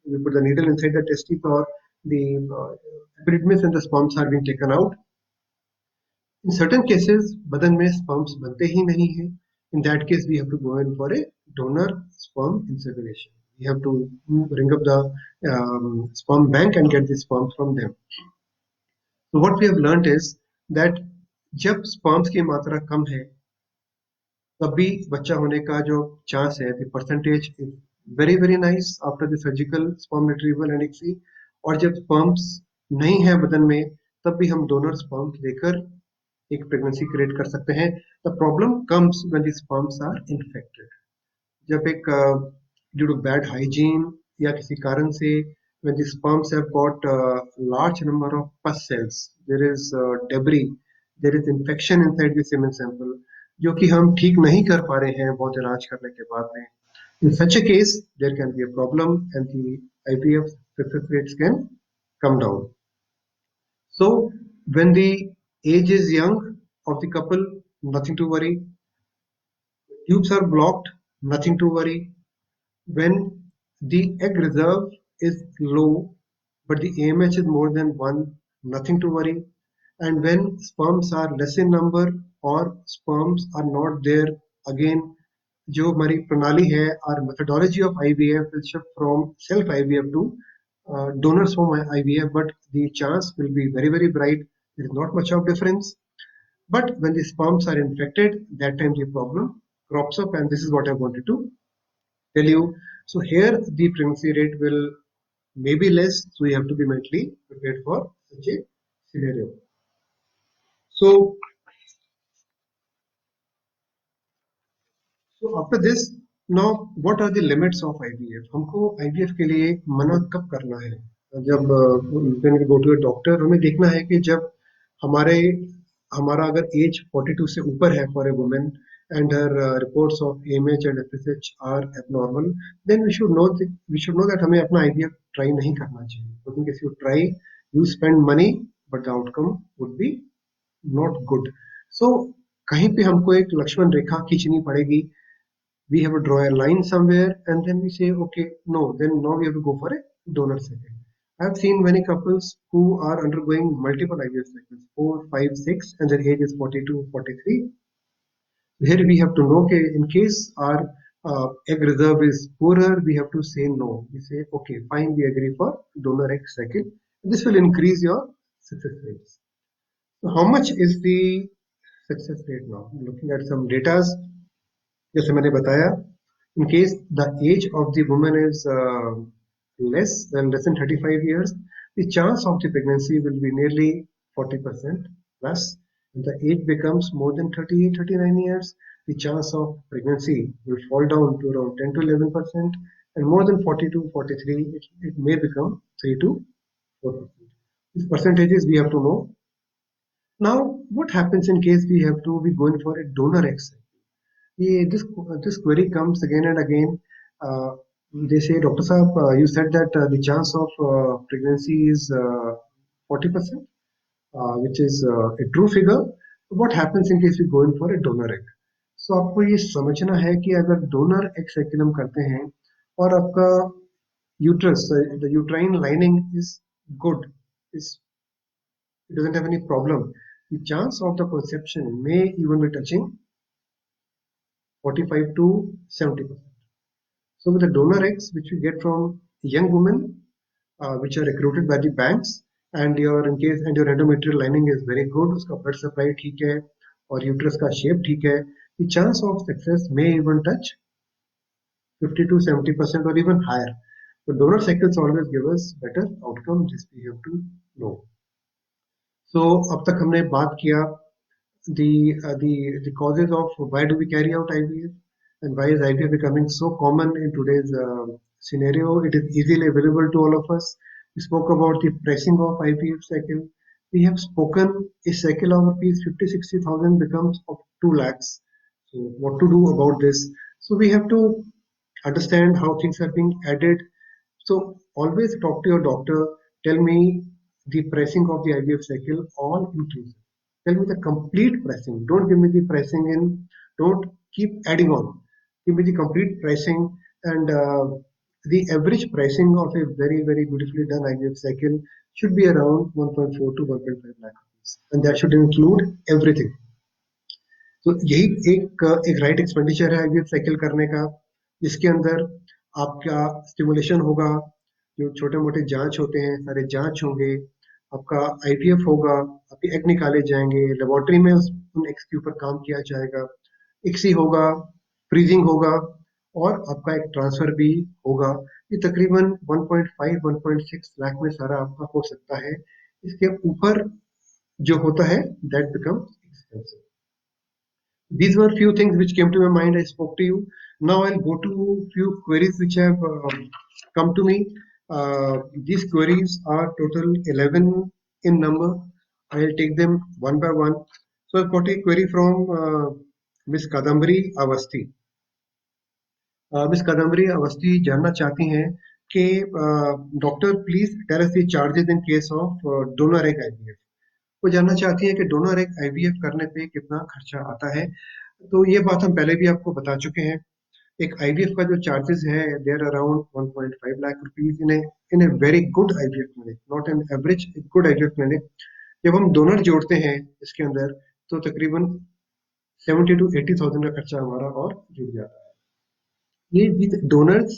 We put the needle inside the testes, or the epididymis and the sperms are being taken out. In certain cases बदन में sperms बनते ही नहीं है, in that case we have to go in for a donor sperm insemination. We have to ring up the sperm bank and get the sperms from them. So what we have learned is that जब sperms की मात्रा कम है, तब भी बच्चा होने का जो चांस है, the percentage is very very nice after the surgical sperm retrieval and ICSI. और जब स्पर्म्स नहीं है बदन में, तब भी हम डोनर स्पर्म्स लेकर एक प्रेगनेंसी क्रिएट कर सकते हैं। The problem comes when the sperms are infected. जब एक ड्यू टू बैड हाइजीन या किसी कारण से when the sperms have got a large number of pus cells, there is debris, there is infection inside the semen sample, जो कि हम ठीक नहीं कर पा रहे हैं बहुत इलाज करने के बाद में। In such a case, there can be a problem and the IVF success rates can come down. So, when the age is young of the couple, nothing to worry. Tubes are blocked, nothing to worry. When the egg reserve is low, but the AMH is more than 1, nothing to worry. And when sperms are less in number or sperms are not there, again, जो हमारी प्रणाली है, our methodology of IVF will shift from self IVF to donors from IVF, but the chance will be very, very bright. There is not much of difference. But when the sperms are infected, that time the problem crops up, and this is what I wanted to tell you. So here the pregnancy rate will maybe less, so you have to be mentally prepared for such a scenario. So, so after this, now what are the limits of IVF? हमको IVF के लिए मना कब करना है? जब when we go to a doctor, हमें देखना है कि जब हमारे हमारा अगर एज 42 से ऊपर है for a woman and her reports of AMH and FSH are abnormal, then we should know that हमें अपना IVF try नहीं करना चाहिए, क्योंकि if you try, you spend money, but the outcome would be not good. So कहीं पे हमको एक लक्ष्मण रेखा खींचनी पड़ेगी। We have to draw a line somewhere, and then we say, okay, no, then now we have to go for a donor setting. I've seen many couples who are undergoing multiple IVF cycles, 4, 5, 6, and their age is 42, 43. Here we have to know, okay, in case our egg reserve is poorer, we have to say no. We say, okay, fine, we agree for donor egg cycle. This will increase your success rates. So how much is the success rate now? Looking at some data, जैसे मैंने बताया, in case the age of the woman is less than 35 years, the chance of the pregnancy will be nearly 40% plus. When the age becomes more than 38, 39 years, the chance of pregnancy will fall down to around 10 to 11%, and more than 42, 43, it may become 3 to 4%. These percentages we have to know. Now, what happens in case we have to be going for a donor egg? Yeah, this query comes again and again. Uh, they say, Dr. Saab, you said that the chance of pregnancy is 40%, which is a true figure. What happens in case we go in for a donor egg? So आपको ये समझना है कि अगर donor egg cycle हम करते हैं और आपका uterus, the uterine lining is good, is it doesn't have any problem, the chance of the conception may even be touching 45 to 70%. So with the donor eggs, which we get from young women, which are recruited by the banks, and your in case and your endometrial lining is very good, उसका blood supply ठीक है, और uterus का shape ठीक है, the chance of success may even touch 50 to 70% or even higher. So donor cycles always give us better outcome. This we have to know. So अब तक हमने बात किया the causes of why do we carry out IVF, and why is IVF becoming so common in today's scenario. It is easily available to all of us. We spoke about the pricing of IVF cycle. We have spoken a cycle of rupees 50-60,000 becomes of 2 lakhs. So what to do about this? So we have to understand how things are being added. So always talk to your doctor. Tell me the pricing of the IVF cycle, all inclusive. Tell me the complete pricing. Don't give me the pricing in. Don't keep adding on. Give me the complete pricing, and the average pricing of a very beautifully done IVF cycle should be around 1.4 to 1.5 lakh rupees, and that should include everything. तो यही एक right expenditure है IVF cycle करने का, जिसके अंदर आपका stimulation होगा, जो छोटे मोटे जांच होते हैं सारे जांच होंगे, आपका आईवीएफ होगा, आपके एग निकाले जाएंगे, लेबोरेटरी में उन एग्स के ऊपर काम किया जाएगा, इक्सी होगा, फ्रीजिंग होगा, और आपका एक ट्रांसफर भी होगा। ये तकरीबन 1.5-1.6 लाख में सारा आपका हो सकता है। इसके ऊपर जो होता है that becomes expensive. These were few things which came to my mind. I spoke to you. Now I'll go to few queries which have come to me. These queries are total 11 in number. I'll take them one by one. So I've got a query from Miss Kadambari Avasti. Miss Kadambari Avasti जानना चाहती हैं कि doctor please tell us the charges in case of donor egg IVF. वो जानना चाहती है कि donor egg IVF करने पे कितना खर्चा आता है। तो ये बात हम पहले भी आपको बता चुके हैं। एक आईवीएफ का जो चार्जेस है they are around 1.5 lakh rupees in a very good IVF clinic, not an average, good IVF clinic. जब हम डोनर जोड़ते हैं इसके अंदर तो तकरीबन 70 to 80,000 का खर्चा हमारा और जुड़ जाता है। ये डोनर्स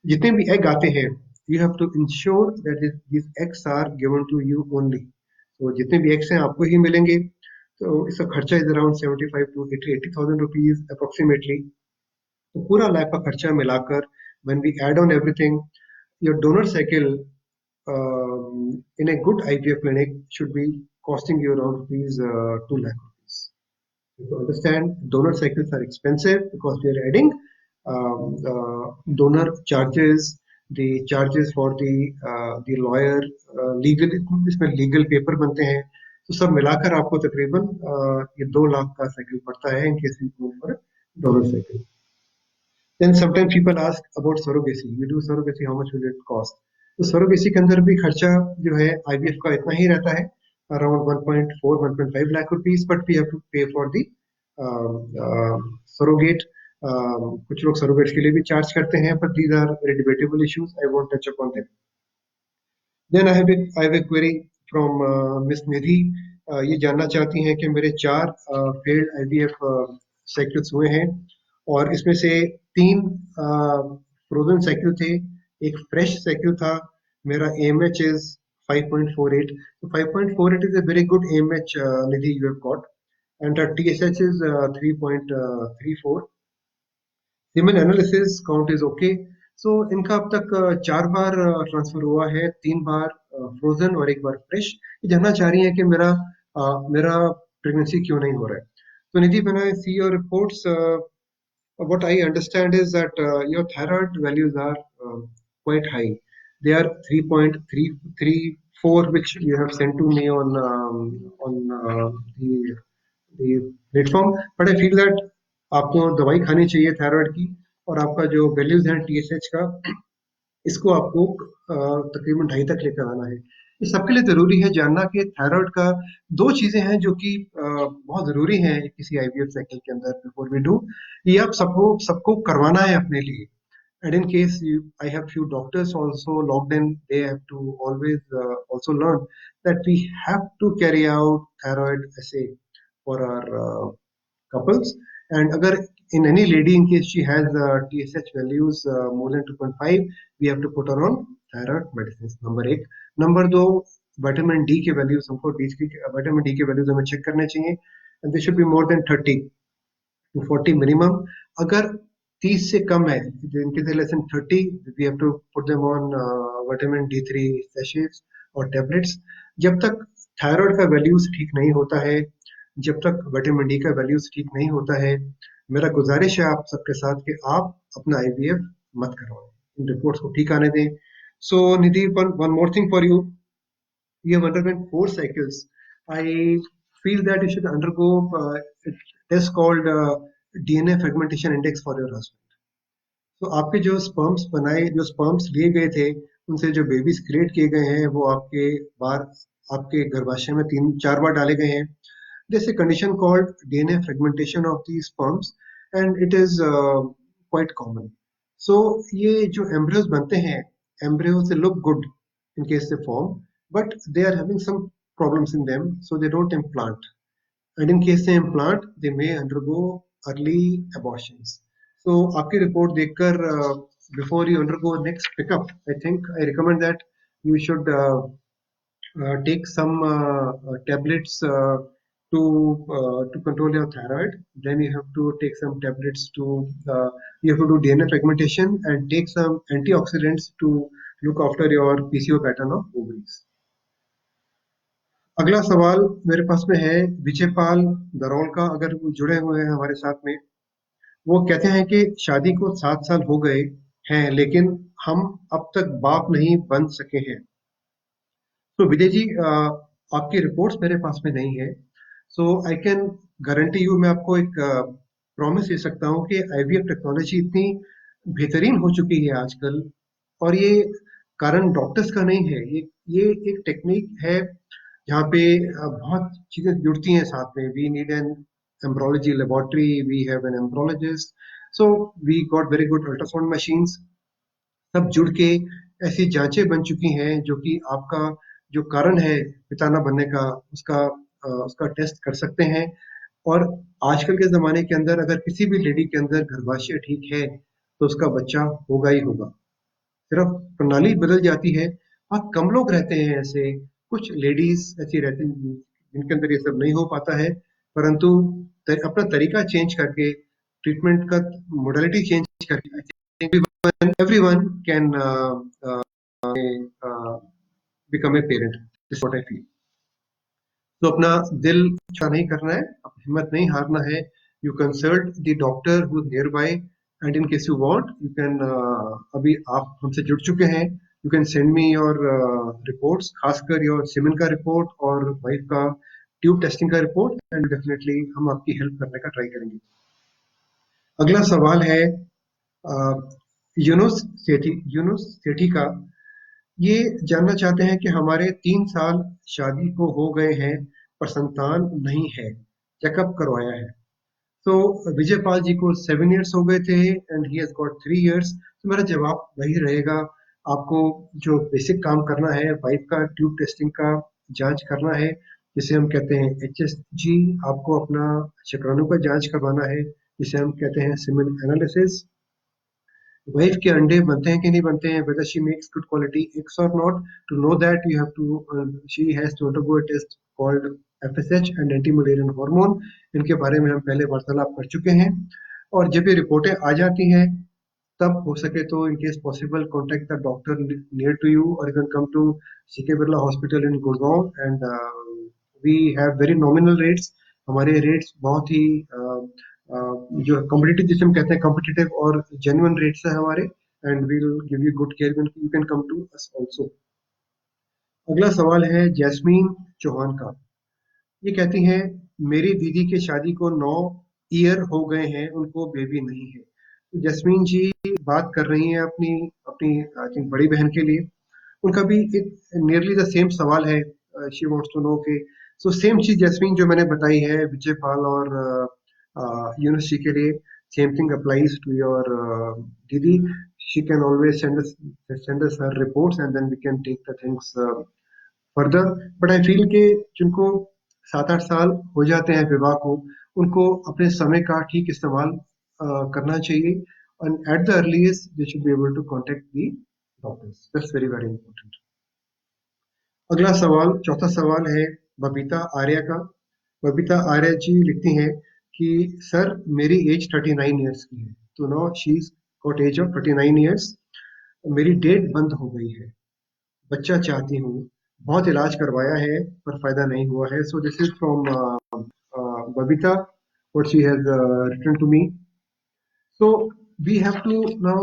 जितने भी एग आते हैं, you have to ensure that this eggs are given to you only. तो जितने भी एग्स हैं आपको ही मिलेंगे। तो इसका खर्चा is around 75 to 80,000 rupees approximately. तो पूरा लैब का खर्चा मिलाकर when we add on everything, your donor cycle in a good IVF clinic should be costing you around rupees 2 lakh rupees. To understand, donor cycles are expensive because we are adding donor charges, the charges for the lawyer, legal, इसमें legal paper बनते हैं। तो सब मिलाकर आपको तकरीबन ये 2 लाख का साइकिल पड़ता है in case we go for a donor cycle. Then sometimes people ask about surrogacy. We do surrogacy, how much will it cost? तो surrogacy के अंदर भी खर्चा जो है IVF का इतना ही रहता है, around 1.4-1.5 lakh rupees, but we have to pay for the surrogate. कुछ लोग surrogate के लिए भी charge करते हैं, but these are very debatable issues. I won't touch upon them. Then I have a query from Miss Nidhi. ये जानना चाहती हैं कि मेरे 4 failed IVF cycles हुए हैं और इसमें से 3 फ्रोजन साइकिल थे, एक फ्रेश साइकिल था। मेरा AMH is 5.48. So 5.48 is a very good AMH, Nidhi, you have got, and TSH is 3.34. Semen analysis count is okay. So इनका अब तक 4 बार ट्रांसफर हुआ है, 3 बार फ्रोजन और 1 बार फ्रेश। ये जानना चाह रही है कि मेरा प्रेगनेंसी क्यों नहीं हो रहा है। तो निधि, when I see your reports, what I understand is that your thyroid values are quite high. They are 3.334, which you have sent to me on the platform. But I feel that आपको दवाई खानी चाहिए thyroid की, और आपका जो values है TSH का, इसको आपको तकरीबन 2.5 तक लेकर आना है। ये सबके लिए जरूरी है जानना कि थायराइड का 2 चीजें हैं जो कि बहुत जरूरी हैं किसी आईवीएफ साइकिल के अंदर बिफोर वी डू। ये आप सबको करवाना है अपने लिए। And in case I have few doctors also logged in, they have to always also learn that we have to carry out thyroid assay for our couples. And agar in any lady, in case she has TSH values more than 2.5, we have to put her on thyroid medicines. Number 1. Number 2, vitamin D के values हमको vitamin D के values हमें check करने चाहिए, and they should be more than 30 to 40 minimum. अगर 30 से कम है, इनके less than 30, we have to put them on vitamin D3 sachets और टैबलेट्स। जब तक थायराइड का वैल्यूज ठीक नहीं होता है, जब तक विटामिन डी का वैल्यूज ठीक नहीं होता है, मेरा गुजारिश है आप सबके साथ कि आप अपना आईवीएफ मत करवाएं। इन रिपोर्ट्स को ठीक आने दें। So Nidhi, one more thing for you. You have undergone 4 cycles. I feel that you should undergo a test called DNA fragmentation index for your husband. तो आपके जो स्पर्म्स बनाए, जो स्पर्म्स लिए गए थे, उनसे जो बेबीज क्रिएट किए गए हैं, वो आपके गर्भाशय में 3-4 बार डाले गए हैं. There's a condition called DNA fragmentation of the sperms, and it is quite common. So ये जो embryos बनते हैं, embryos they look good in case they form, but they are having some problems in them, so they don't implant. And in case they implant, they may undergo early abortions. So आपकी report देखकर before you undergo next pickup, I recommend that you should take some tablets to control your thyroid. Then you have to take some tablets to you have to do DNA fragmentation and take some antioxidants to look after your PCO pattern of ovaries. अगला सवाल मेरे पास में है विजयपाल दरौल का, अगर वो जुड़े हुए हैं हमारे साथ में. वो कहते हैं कि शादी को 7 साल हो गए हैं, लेकिन हम अब तक बाप नहीं बन सके हैं. तो विजय जी, आपकी रिपोर्ट्स मेरे पास में नहीं है. सो आई कैन गारंटी यू, मैं आपको एक प्रॉमिस दे सकता हूँ कि आईवीएफ टेक्नोलॉजी इतनी बेहतरीन हो चुकी है आजकल, और ये कारण डॉक्टर्स का नहीं है. ये एक टेक्निक है जहाँ पे बहुत चीजें जुड़ती हैं साथ में. We need an embryology laboratory, we have an embryologist, so we got very good ultrasound machines. सब जुड़ के ऐसी जांचें बन चुकी हैं जो कि आपका जो कारण है पिता न बनने का, उसका टेस्ट कर सकते हैं. और आजकल के ज़माने के अंदर अगर किसी भी लेडी के अंदर गर्भाशय ठीक है, तो उसका बच्चा होगा ही होगा. सिर्फ प्रणाली बदल जाती है. बहुत कम लोग रहते हैं ऐसे, कुछ लेडीज ऐसी रहती हैं जिनके अंदर ये सब नहीं हो पाता है, परंतु अपना तरीका चेंज करके, ट्रीटमेंट का मोडालिटी चेंज करके, everyone can become a parent. This is what I feel. तो अपना दिल अच्छा नहीं करना है, हिम्मत नहीं हारना है. You consult the doctor who is near by, and in case you want you can, अभी आप हमसे जुड़ चुके हैं, you can send me your reports, खासकर योर सीमेन का रिपोर्ट और वाइफ का ट्यूब टेस्टिंग का रिपोर्ट, एंड डेफिनेटली हम आपकी हेल्प करने का ट्राई करेंगे. अगला सवाल है यूनुस सेठी का. ये जानना चाहते हैं कि हमारे 3 साल शादी को हो गए हैं, पर संतान नहीं है, चेकअप करवाया है. तो विजयपाल जी को 7 years हो गए थे and he has got 3 years. तो मेरा जवाब वही रहेगा, आपको जो बेसिक काम करना है, वाइफ का ट्यूब टेस्टिंग का जांच करना है, जिसे हम कहते हैं HSG. आपको अपना शुक्राणु का जांच करवाना है, जिसे हम कहते हैं सीमेन एनालिसिस. वाइफ के अंडे बनते हैं कि नहीं बनते हैं, whether she makes good quality eggs or not. To know that you have to she has to undergo a test called FSH and anti-Mullerian hormone. इनके बारे में हम पहले वार्तालाप कर चुके हैं. और जब ये रिपोर्टें आ जाती हैं, तब हो सके तो in case possible contact the doctor near to you, or you can come to CK Birla Hospital in Gurgaon, and we have very nominal rates. हमारे रेट्स बहुत ही जो कॉम्पिटिटिव, जिसे हम कहते हैं कॉम्पिटिटिव और जेन्युइन रेट्स है हमारे, and we will give you good care, you can come to us also. अगला सवाल है जैस्मीन चौहान का. ये कहती हैं मेरी दीदी के शादी को 9 ईयर हो गए हैं, उनको बेबी नहीं है. तो जैस्मीन जी बात कर रही हैं अपनी अपनी आई थिंक बड़ी बहन के लिए. उनका भी एक नियरली द सेम सवाल है. शी वांट्स टू नो के, सो सेम चीज जैस्मीन जो मैंने बताई है विजयपाल और यूनुस जी के लिए, same thing applies to your दीदी. She can always send us her reports, and then we can take the things further. But I feel कि जिनको 7-8 साल हो जाते हैं विवाह को, उनको अपने समय का ठीक इस्तेमाल करना चाहिए, and at the earliest they should be able to contact the doctors. That's very very important. अगला सवाल, चौथा सवाल है बबीता आर्या का. बबीता आर्या जी लिखती हैं कि सर मेरी एज 39 ईयर्स की है. तो no she is got age of 39 years. मेरी डेट बंद हो गई है, बच्चा चाहती हूँ, बहुत इलाज करवाया है पर फायदा नहीं हुआ है. So this is from Babita, what she has written to me. So we have to now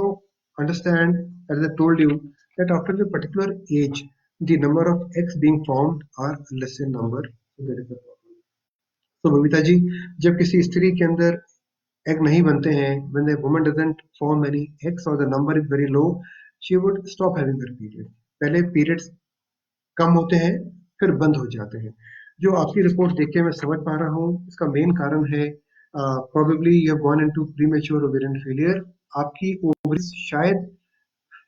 understand, as I told you, that after a particular age, the number of eggs being formed are less in number. So there is a problem. So Babita ji, जब किसी स्त्री के अंदर egg नहीं बनते हैं, when the woman doesn't form any eggs or the number is very low, she would stop having her period. पहले periods कम होते हैं, फिर बंद हो जाते हैं। जो आपकी रिपोर्ट देख के मैं समझ पा रहा हूँ, इसका मेन कारण है probably you have gone into premature ovarian failure. आपकी ovaries शायद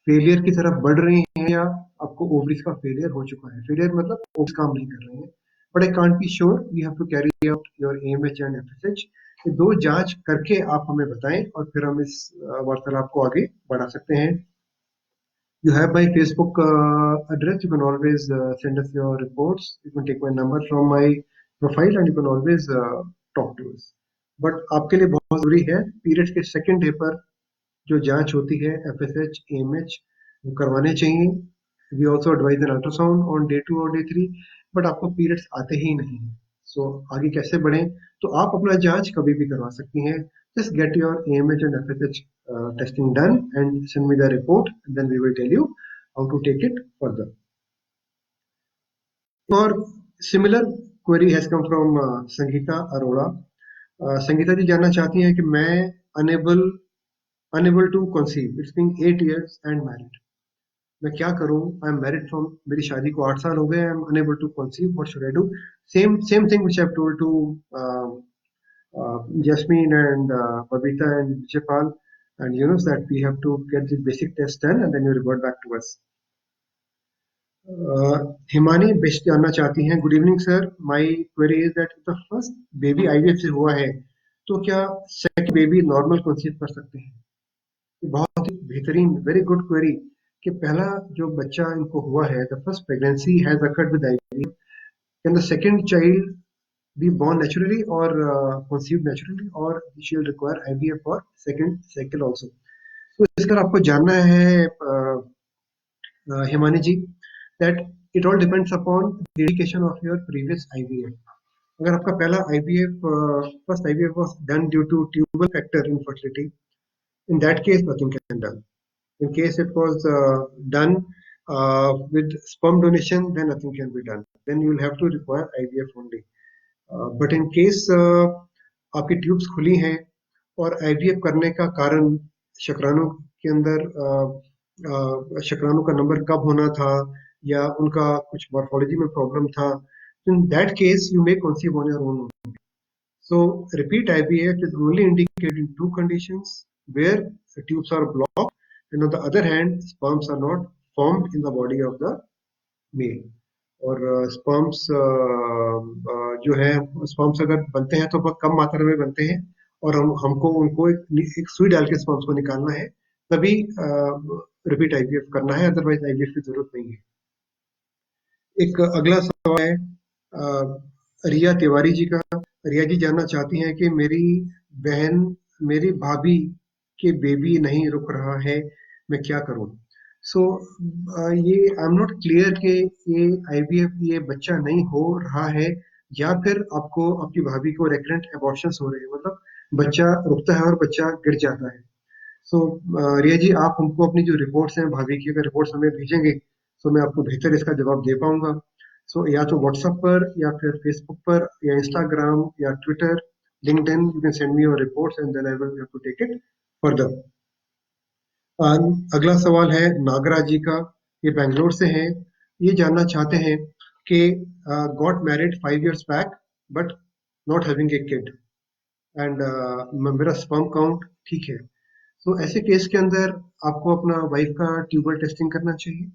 फेलियर की तरफ बढ़ रही हैं या आपको ओवरीज का फेलियर हो चुका है। फेलियर मतलब ओवरीज काम नहीं कर रहे हैं। But I can't be sure, we have to carry out your AMH and FSH. ये दो जांच करके आप हमें बताएं और फिर हम इस वार्तालाप को आगे बढ़ा सकते हैं। You have my Facebook address. You can always send us your reports. You can take my number from my profile and you can always talk to us. But आपके लिए बहुत जरूरी है पीरियड्स के सेकेंड डे पर जो जांच होती है एफएसएच एएमएच वो करवाने चाहिए। We also advise an ultrasound on day 2 और डे 3, बट आपको पीरियड्स आते ही नहीं है। सो आगे कैसे बढ़े, तो आप अपना जांच कभी भी करवा सकती हैं। Just get your AMH and FSH testing done and send me the report, and then we will tell you how to take it further. Or similar query has come from Sangeeta Arora. Sangeeta ji जानना चाहती हैं कि मैं unable to conceive. It's been 8 years and married. मैं क्या करूं? I am married from मेरी शादी को 8 साल हो गए. I am unable to conceive. What should I do? Same thing which I have told to Jasmine and Babita and Vijaypal and Yunus, that we have to get the basic test done and then you revert back to us. Himani best जानना चाहती हैं, good evening sir, my query is that the first baby IVF से हुआ है तो क्या second baby normal conceive कर सकते हैं? ये बहुत ही बेहतरीन, वेरी गुड क्वेरी कि पहला जो बच्चा इनको हुआ है, the first pregnancy has occurred with IVF, can the second child be born naturally or conceived naturally, or she will require IVF for second cycle also. तो इस पर आपको जानना है हिमानी जी, that it all depends upon the indication of your previous IVF. अगर आपका पहला IVF first IVF was done due to tubal factor infertility, in that case nothing can be done. In case it was done with sperm donation, then nothing can be done. Then you will have to require IVF only. But in case आपकी tubes खुली हैं और IVF करने का कारण शुक्राणु के अंदर शुक्राणु का नंबर कब होना था या उनका कुछ मॉर्फोलॉजी में प्रॉब्लम था, in that case you may conceive on your own. So repeat IVF is only indicated in two conditions, where the tubes are blocked and on the other hand sperms are not formed in the body of the male. और sperms जो है sperms अगर बनते हैं तो बहुत कम मात्रा में बनते हैं और हमको उनको एक सुई डाल के स्पर्म्स को निकालना है, तभी रिपीट आईवीएफ करना है, अदरवाइज आईवीएफ की जरूरत नहीं है. एक अगला सवाल है रिया तिवारी जी का. रिया जी जानना चाहती हैं कि मेरी भाभी के बेबी नहीं रुक रहा है, मैं क्या करूं? सो ये आई एम नॉट क्लियर कि ये आईवीएफ ये बच्चा नहीं हो रहा है या फिर आपको आपकी भाभी को रेकरेंट एबॉर्शंस हो रहे हैं, मतलब बच्चा रुकता है और बच्चा गिर जाता है. सो रिया जी, आप हमको अपनी जो रिपोर्ट्स हैं भाभी की, अगर रिपोर्ट्स हमें भेजेंगे तो मैं आपको बेहतर इसका जवाब दे पाऊंगा. सो या तो व्हाट्सएप पर या फिर फेसबुक पर या इंस्टाग्राम या Twitter, LinkedIn, you can send me your reports and then I will have to take it further. अगला सवाल है नागराज जी का, ये बेंगलोर से हैं. ये जानना चाहते हैं कि got married 5 years back but not having a kid and मेरा स्पर्म काउंट ठीक है. तो ऐसे केस के अंदर आपको अपना वाइफ का ट्यूबल टेस्टिंग करना चाहिए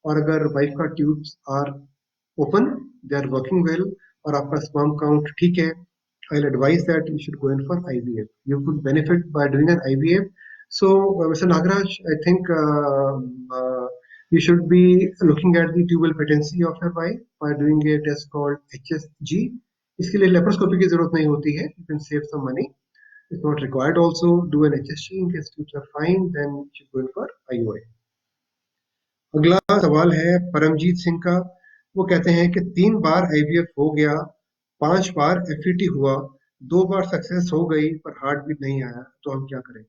और अगर वाइफ का tubes are open, they are working well और आपका स्पर्म काउंट ठीक है, I will advise that you should go in for IVF. You could benefit by doing an IVF. So, Mr. Nagaraj, I think you should be looking at the tubal patency of your wife by doing a test called HSG. इसके लिए laparoscopy की जरूरत नहीं होती है. You can save some money. It's not required also. Do an HSG in case tubes are fine. Then you should go in for IUI. अगला सवाल है परमजीत सिंह का. वो कहते हैं कि 3 बार IVF हो गया, 5 बार FET हुआ, 2 बार सक्सेस हो गई पर हार्ट बीट नहीं आया, तो हम क्या करें?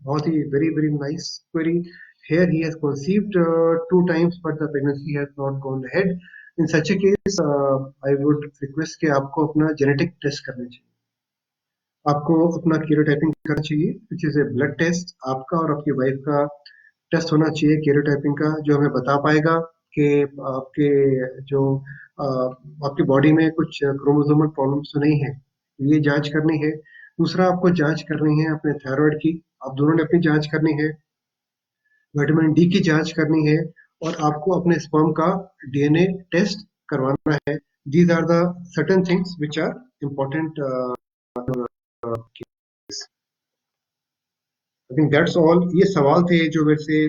बहुत ही very very nice query. here he has conceived 2 times, but the pregnancy has not gone ahead. In such a case, I would request कि आपको अपना genetic test करना चाहिए. आपको अपना कैरोटाइपिंग करना चाहिए, which is a blood test. आपका और आपकी वाइफ का टेस्ट होना चाहिए कैरोटाइपिंग का, जो हमें बता पाएगा कि आपके जो आपकी बॉडी में कुछ क्रोमोसोमल प्रॉब्लम्स तो नहीं है. ये जांच करनी है. दूसरा, आपको जांच करनी है अपने थायराइड की. आप दोनों ने अपनी जांच करनी है. विटामिन डी की जांच करनी है. और आपको अपने स्पर्म का डीएनए टेस्ट करवाना है. These are the certain things which are important. I think that's all. ये सवाल थे जो मेरे से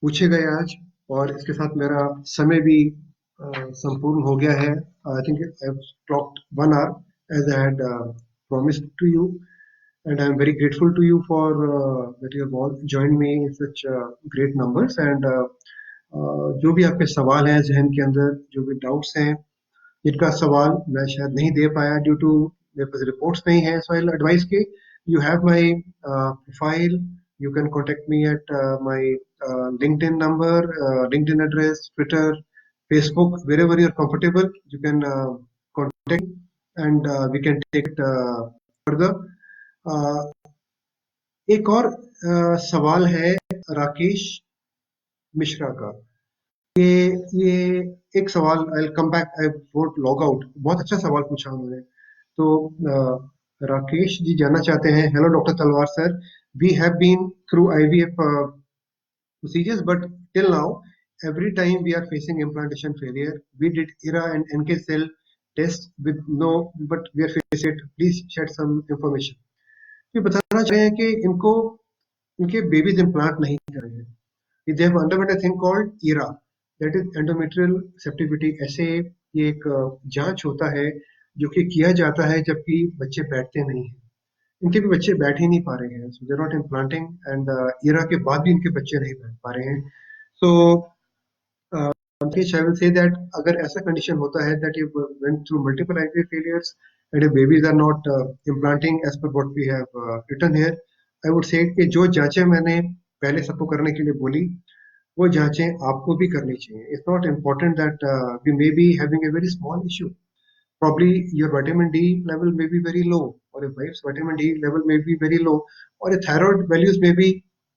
पूछे गए आज, और इसके साथ मेरा समय भी संपूर्ण हो गया है. I think I have talked 1 hour as I had promised to you, and I am very grateful to you for that you have all joined me in such great numbers. And जो भी आपके सवाल हैं जहन के अंदर, जो भी डाउट्स हैं, जिनका सवाल मैं शायद नहीं दे पाया ड्यू टू मेरे पास रिपोर्ट्स नहीं है, सो आई विल एडवाइस के you have my profile. You can contact me at my LinkedIn number, LinkedIn address, Twitter, Facebook, wherever you're comfortable, you can contact, and we can take it further. Uh, एक और सवाल है राकेश मिश्रा का. ये एक सवाल, I will come back, I won't log out. बहुत अच्छा सवाल पूछा उन्होंने. तो राकेश जी जानना चाहते हैं, hello doctor Talwar sir, we have been through IVF procedures, but till now every time we are facing implantation failure. We did ERA and NK cell test with no, but we are facing it. Please shed some information. ये बताना चाह रहे हैं कि इनको इनके babies implant नहीं कर रहे हैं. They have underwent a thing called ERA, that is endometrial septicity assay. ये एक जांच होता है जो कि किया जाता है जबकि बच्चे बैठते नहीं हैं. इनके भी बच्चे बैठ ही नहीं पा रहे हैं, so they are not implanting, and ERA के बाद भी इनके बच्चे नहीं बैठ पा रहे हैं. सो I will say that अगर ऐसा कंडीशन होता है that you went through multiple IVF failures and your babies are not implanting as per what we have written here, I would say कि जो जांचें मैंने पहले सबको करने के लिए बोली, वो जांचें आपको भी करनी चाहिए. It's not important that we may be having a very small issue. Probably your vitamin D level may be very low, or your wife's vitamin D level may be very low, or your thyroid values may be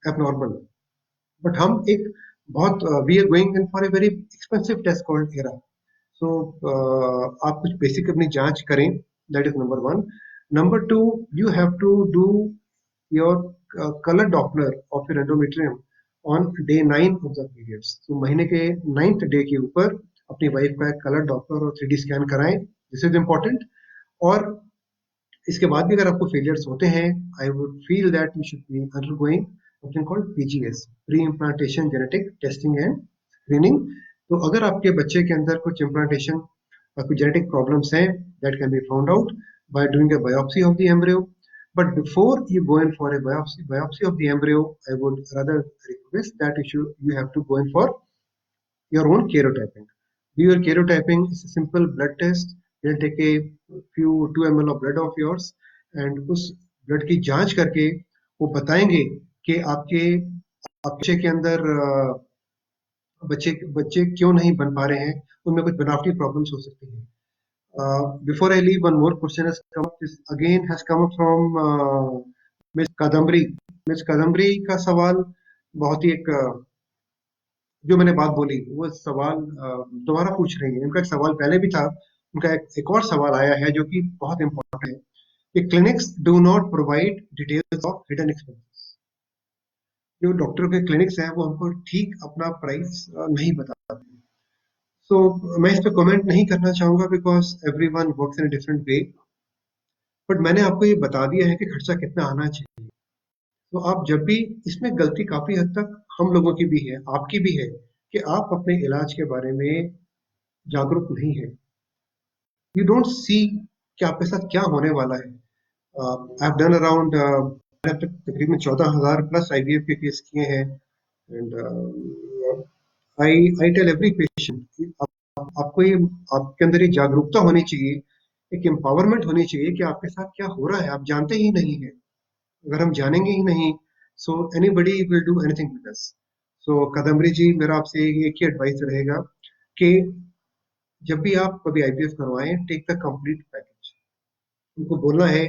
abnormal. But हम एक बहुत we are going in for a very expensive test called ERA. So आप कुछ basic अपनी जांच करें. That is number one. Number two, you have to do your color Doppler of your endometrium on day 9 of the periods. So महीने के 9th day के ऊपर अपनी वाइफ का कलर डॉपलर और 3D स्कैन कराएं. This is important. और इसके बाद भी अगर आपको फेलियर्स होते हैं, I would feel that you should B undergoing something called PGS, pre implantation genetic testing and screening. तो अगर आपके बच्चे के अंदर कुछ इम्प्लांटेशन कुछ जेनेटिक प्रॉब्लम्स हैं, that can be found out by doing a biopsy of the embryo. But before you go in for a biopsy of the embryo, I would rather request that you have to go in for your own karyotyping. Your karyotyping is a simple blood test. They'll take a few 2 ml of blood of yours, and उस blood की जांच करके वो बताएंगे कि आपके बच्चे के अंदर बच्चे क्यों नहीं बन पा रहे हैं, उनमें कुछ बनावटी प्रॉब्लम्स हो सकती हैं. Before I leave, one more question has come up. This again has come up from Ms. Kadambari. Ms. Kadambari का सवाल बहुत ही एक जो मैंने बात बोली वो सवाल दोबारा पूछ रही है. उनका एक सवाल पहले भी था, उनका एक और सवाल आया है जो कि बहुत इंपॉर्टेंट है कि clinics do not provide details of hidden expenses. जो डॉक्टर के क्लिनिक्स हैं वो हमको ठीक अपना प्राइस नहीं बताते. सो मैं इस पर कमेंट नहीं करना चाहूंगा because everyone works in a different way. But मैंने आपको ये बता दिया है कि खर्चा कितना आना चाहिए. तो आप जब भी, इसमें गलती काफी हद तक हम लोगों की भी है, आपकी भी है, कि आप अपने इलाज के बारे में जागरूक नहीं है. यू डोंट सी कि आपके साथ क्या होने वाला है. आई हैव डन अराउंड तकरीबन 14,000 प्लस IVF के केस किए हैं. And I tell every patient, आपको ये आपके अंदर ये जागरूकता होनी चाहिए, एक एम्पावरमेंट होनी चाहिए कि आपके साथ क्या हो रहा है. आप जानते ही नहीं है. अगर हम जानेंगे ही नहीं, so anybody will do anything with us. So Kadambari ji, मेरा आपसे एक ही एडवाइस रहेगा कि जब भी आप कभी आईपीएफ करवाएं, टेक द कंप्लीट पैकेज। उनको बोलना है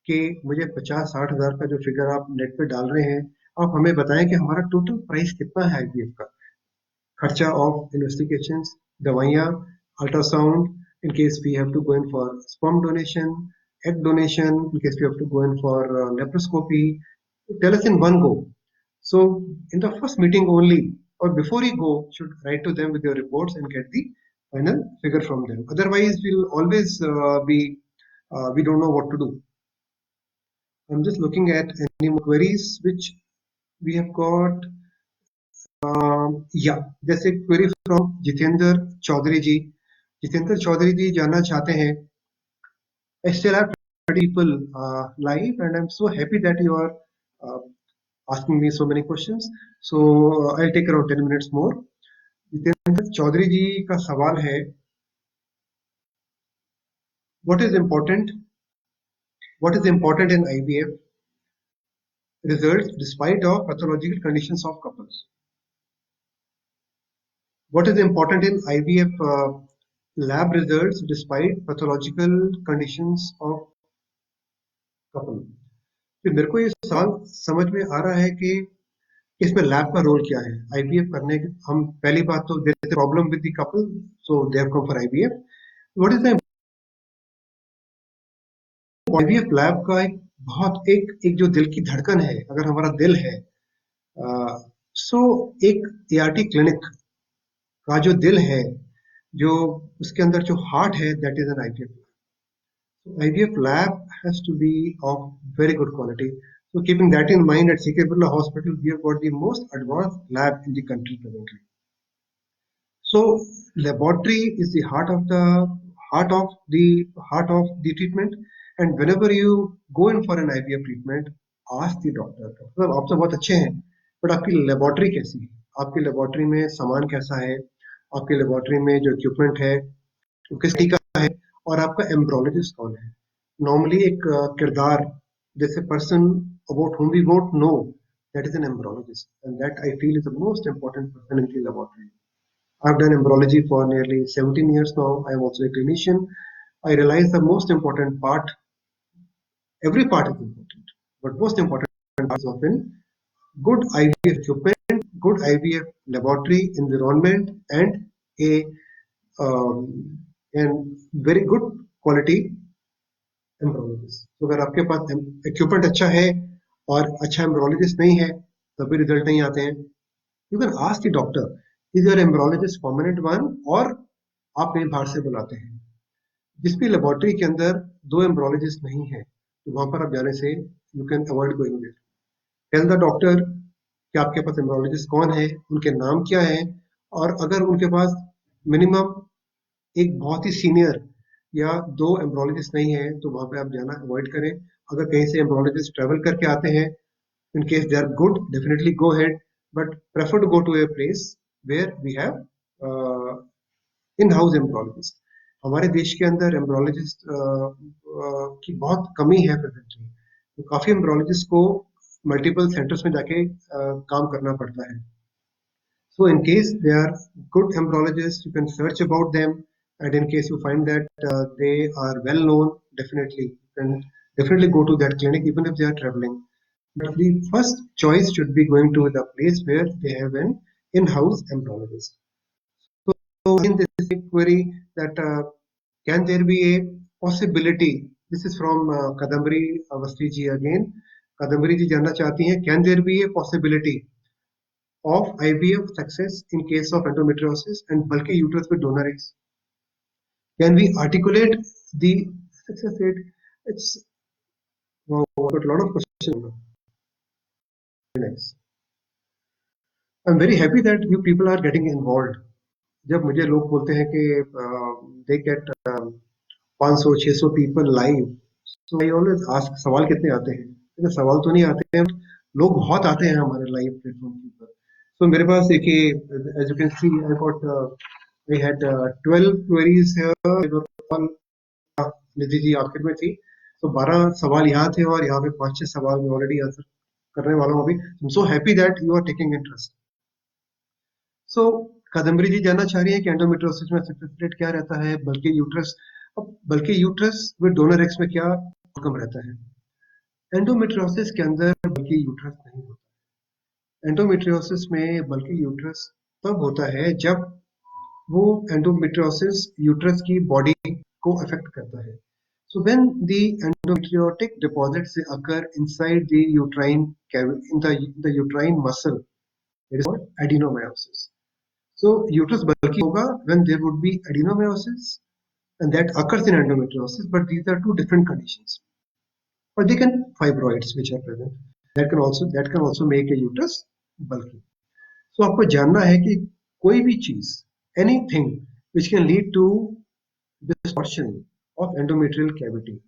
कि मुझे 50-60 हज़ार का जो फिगर आप नेट पे डाल रहे हैं, आप हमें बताएं कि हमारा टोटल प्राइस कितना है आईपीएफ का, खर्चा ऑफ इन्वेस्टिगेशंस, दवाइयाँ, ultrasound, in case we have to go in for sperm donation, egg donation, in case we have to go in for laparoscopy. Tell us in one go. So in the first meeting only, or before you go, should write to them with your reports and get the final figure from them. Otherwise, we'll always we don't know what to do. I'm just looking at any more queries which we have got. Yeah, जैसे query from Jitendra Chaudhary जी। जितेंद्र चौधरी जी जानना चाहते हैं, I still have 30 people live, and I'm so happy that you are uh, asking me so many questions. So I'll take around 10 minutes more. Jitendra Chaudhary जी का सवाल है, what is important in IVF results despite of pathological conditions of couples? What is important in IVF lab results despite pathological conditions of couple? फिर मेरे को ये सवाल समझ में आ रहा है कि इसमें लैब का रोल क्या है। आईवीएफ करने के हम पहली बात तो there is problem with the couple, so they have come for IVF. What is the IVF lab का एक बहुत एक जो दिल की धड़कन है, अगर हमारा दिल है, सो एक एआरटी क्लिनिक का जो दिल है, जो उसके अंदर जो हार्ट है, that is an IVF. IVF lab has to be of very good quality. So keeping that in mind, at CK Birla Hospital, we have got the most advanced lab in the country presently. So laboratory is the heart of the treatment. And whenever you go in for an IVF treatment, ask the doctor. मतलब आप तो बहुत अच्छे हैं, but आपकी laboratory कैसी है? आपकी लेबोरेटरी में सामान कैसा है? आपकी लेबोरेटरी में जो इक्विपमेंट है वो किस तरीके का है? और आपका एम्ब्रोलॉजिस्ट कौन है? नॉर्मली एक किरदार, जैसे person about whom we won't know, that is an embryologist, and that I feel is the most important person in the laboratory. I've done embryology for nearly 17 years now. I am also a clinician. I realize the most important part, every part is important, but most important part is often good IVF equipment, good IVF laboratory environment, and a and very good quality एम्ब्रोलॉजिस्ट। तो अगर आपके पास equipment अच्छा है और अच्छा एम्ब्रोलॉजिस्ट नहीं है, तभी रिजल्ट नहीं आते हैं। You can ask the doctor, is your embryologist permanent one, और आप कहीं बाहर से बुलाते हैं। जिस भी लेबोरेटरी के अंदर दो एम्ब्रोलॉजिस्ट नहीं है, तो वहां पर आप जाने से you can avoid going there. Tell the doctor कि आपके पास एम्ब्रोलॉजिस्ट कौन है, उनके नाम क्या है, और अगर उनके पास मिनिमम एक बहुत ही सीनियर या दो एम्ब्रोलॉजिस्ट नहीं है, तो वहां पे आप जाना अवॉइड करें। अगर कहीं से एम्ब्रोलॉजिस्ट ट्रेवल करके आते हैं, in case they are good, definitely go ahead, but prefer to go to a place where we have in house embryologist. हमारे देश के अंदर एम्ब्रोलॉजिस्ट की बहुत कमी है प्रेजेंटली, तो काफी एम्ब्रोलॉजिस्ट को मल्टीपल सेंटर्स में जाके काम करना पड़ता है। So in case they are good embryologists, you can search about them, and in case you find that they are well known, definitely you can definitely go to that clinic even if they are traveling. But the first choice should be going to the place where they have an in-house embryologist. So in this query that can there be a possibility? This is from Kadambari Avasti ji again. Kadambari ji जानना चाहती हैं, can there be a possibility of IVF success in case of endometriosis and bulky uterus with donor eggs? Can we articulate the success rate? It's wow, I've got a lot of questions. Next. I'm very happy that you people are getting involved. जब मुझे लोग बोलते हैं कि they get 500-600 people live, so I always ask सवाल कितने आते हैं? लेकिन सवाल तो नहीं आते हैं, लोग बहुत आते हैं हमारे लाइव प्लेटफॉर्म के ऊपर। So मेरे पास एक ही, as you can see, I had 12 queries here. Nidhi ji आखिर में थी, तो 12 सवाल यहाँ थे और यहाँ पे 5-6 सवाल मैं ऑलरेडी आंसर करने वाला हूँ अभी। I'm so happy that you are taking interest. सो कादम्बरी जी जानना चाह रही है कि एंडोमेट्रियोसिस में सक्सेस रेट क्या रहता है, बल्कि यूट्रस, अब बल्कि यूट्रस विद डोनर एक्स में क्या आउटकम रहता है। एंडोमेट्रियोसिस के अंदर बल्कि यूट्रस नहीं होता। एंडोमेट्रियोसिस में बल्कि यूट्रस तब होता है जब वो एंडोमेट्रियोसिस यूट्रस की बॉडी को अफेक्ट करता है। So when the endometriotic deposits occur inside the uterine cavity, in the uterine muscle, it is called adenomyosis. So uterus bulky hoga when there would be adenomyosis, and that occurs in endometriosis, but these are two different conditions. Or they can fibroids which are present. That can also make a uterus bulky. So आपको जानना है कि कोई भी चीज, anything which can lead to distortion of endometrial cavity,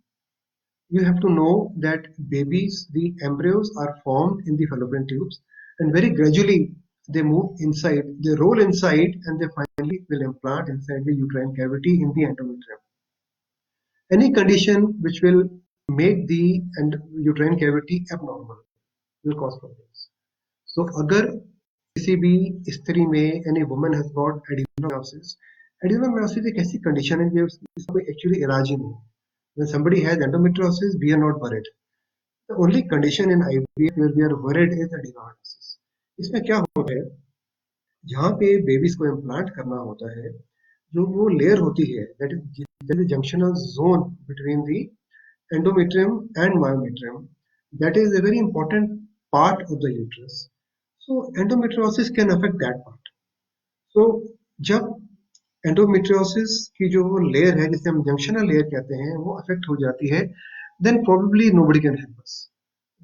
you have to know that babies, the embryos are formed in the fallopian tubes, and very gradually they move inside, they roll inside, and they finally will implant inside the uterine cavity in the endometrium. Any condition which will make the uterine cavity abnormal will cause problems. So, अगर किसी भी स्त्री में any woman has got adenomyosis, adenomyosis एक ऐसी condition है जिसका कोई actually इलाज ही नहीं है. When somebody has endometriosis, we are not worried. The only condition in IVF where we are worried is adenomyosis. इसमें क्या होता है, जहाँ पे बेबीज को इम्प्लांट करना होता है, जो वो लेयर होती है, that is the junctional zone between the endometrium and myometrium, that is a very important part of the uterus. So endometriosis can affect that part. So जब एंडोमेट्रियोसिस की जो लेयर है, जिसे हम जंक्शनल लेयर कहते हैं, वो अफेक्ट हो जाती है, then probably nobody can help us.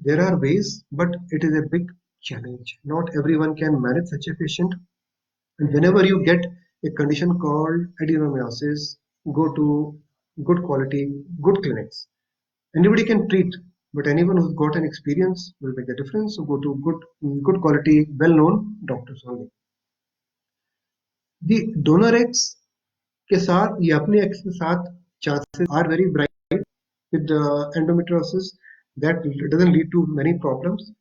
There are ways, but it is a big challenge. Not everyone can manage such a patient. And whenever you get a condition called adenomyosis, go to good quality, good clinics. Anybody can treat, but anyone who's got an experience will make the difference. So go to good quality, well-known doctors only. The donor eggs के साथ या अपने x के साथ chances are very bright with the endometriosis. That doesn't lead to many problems.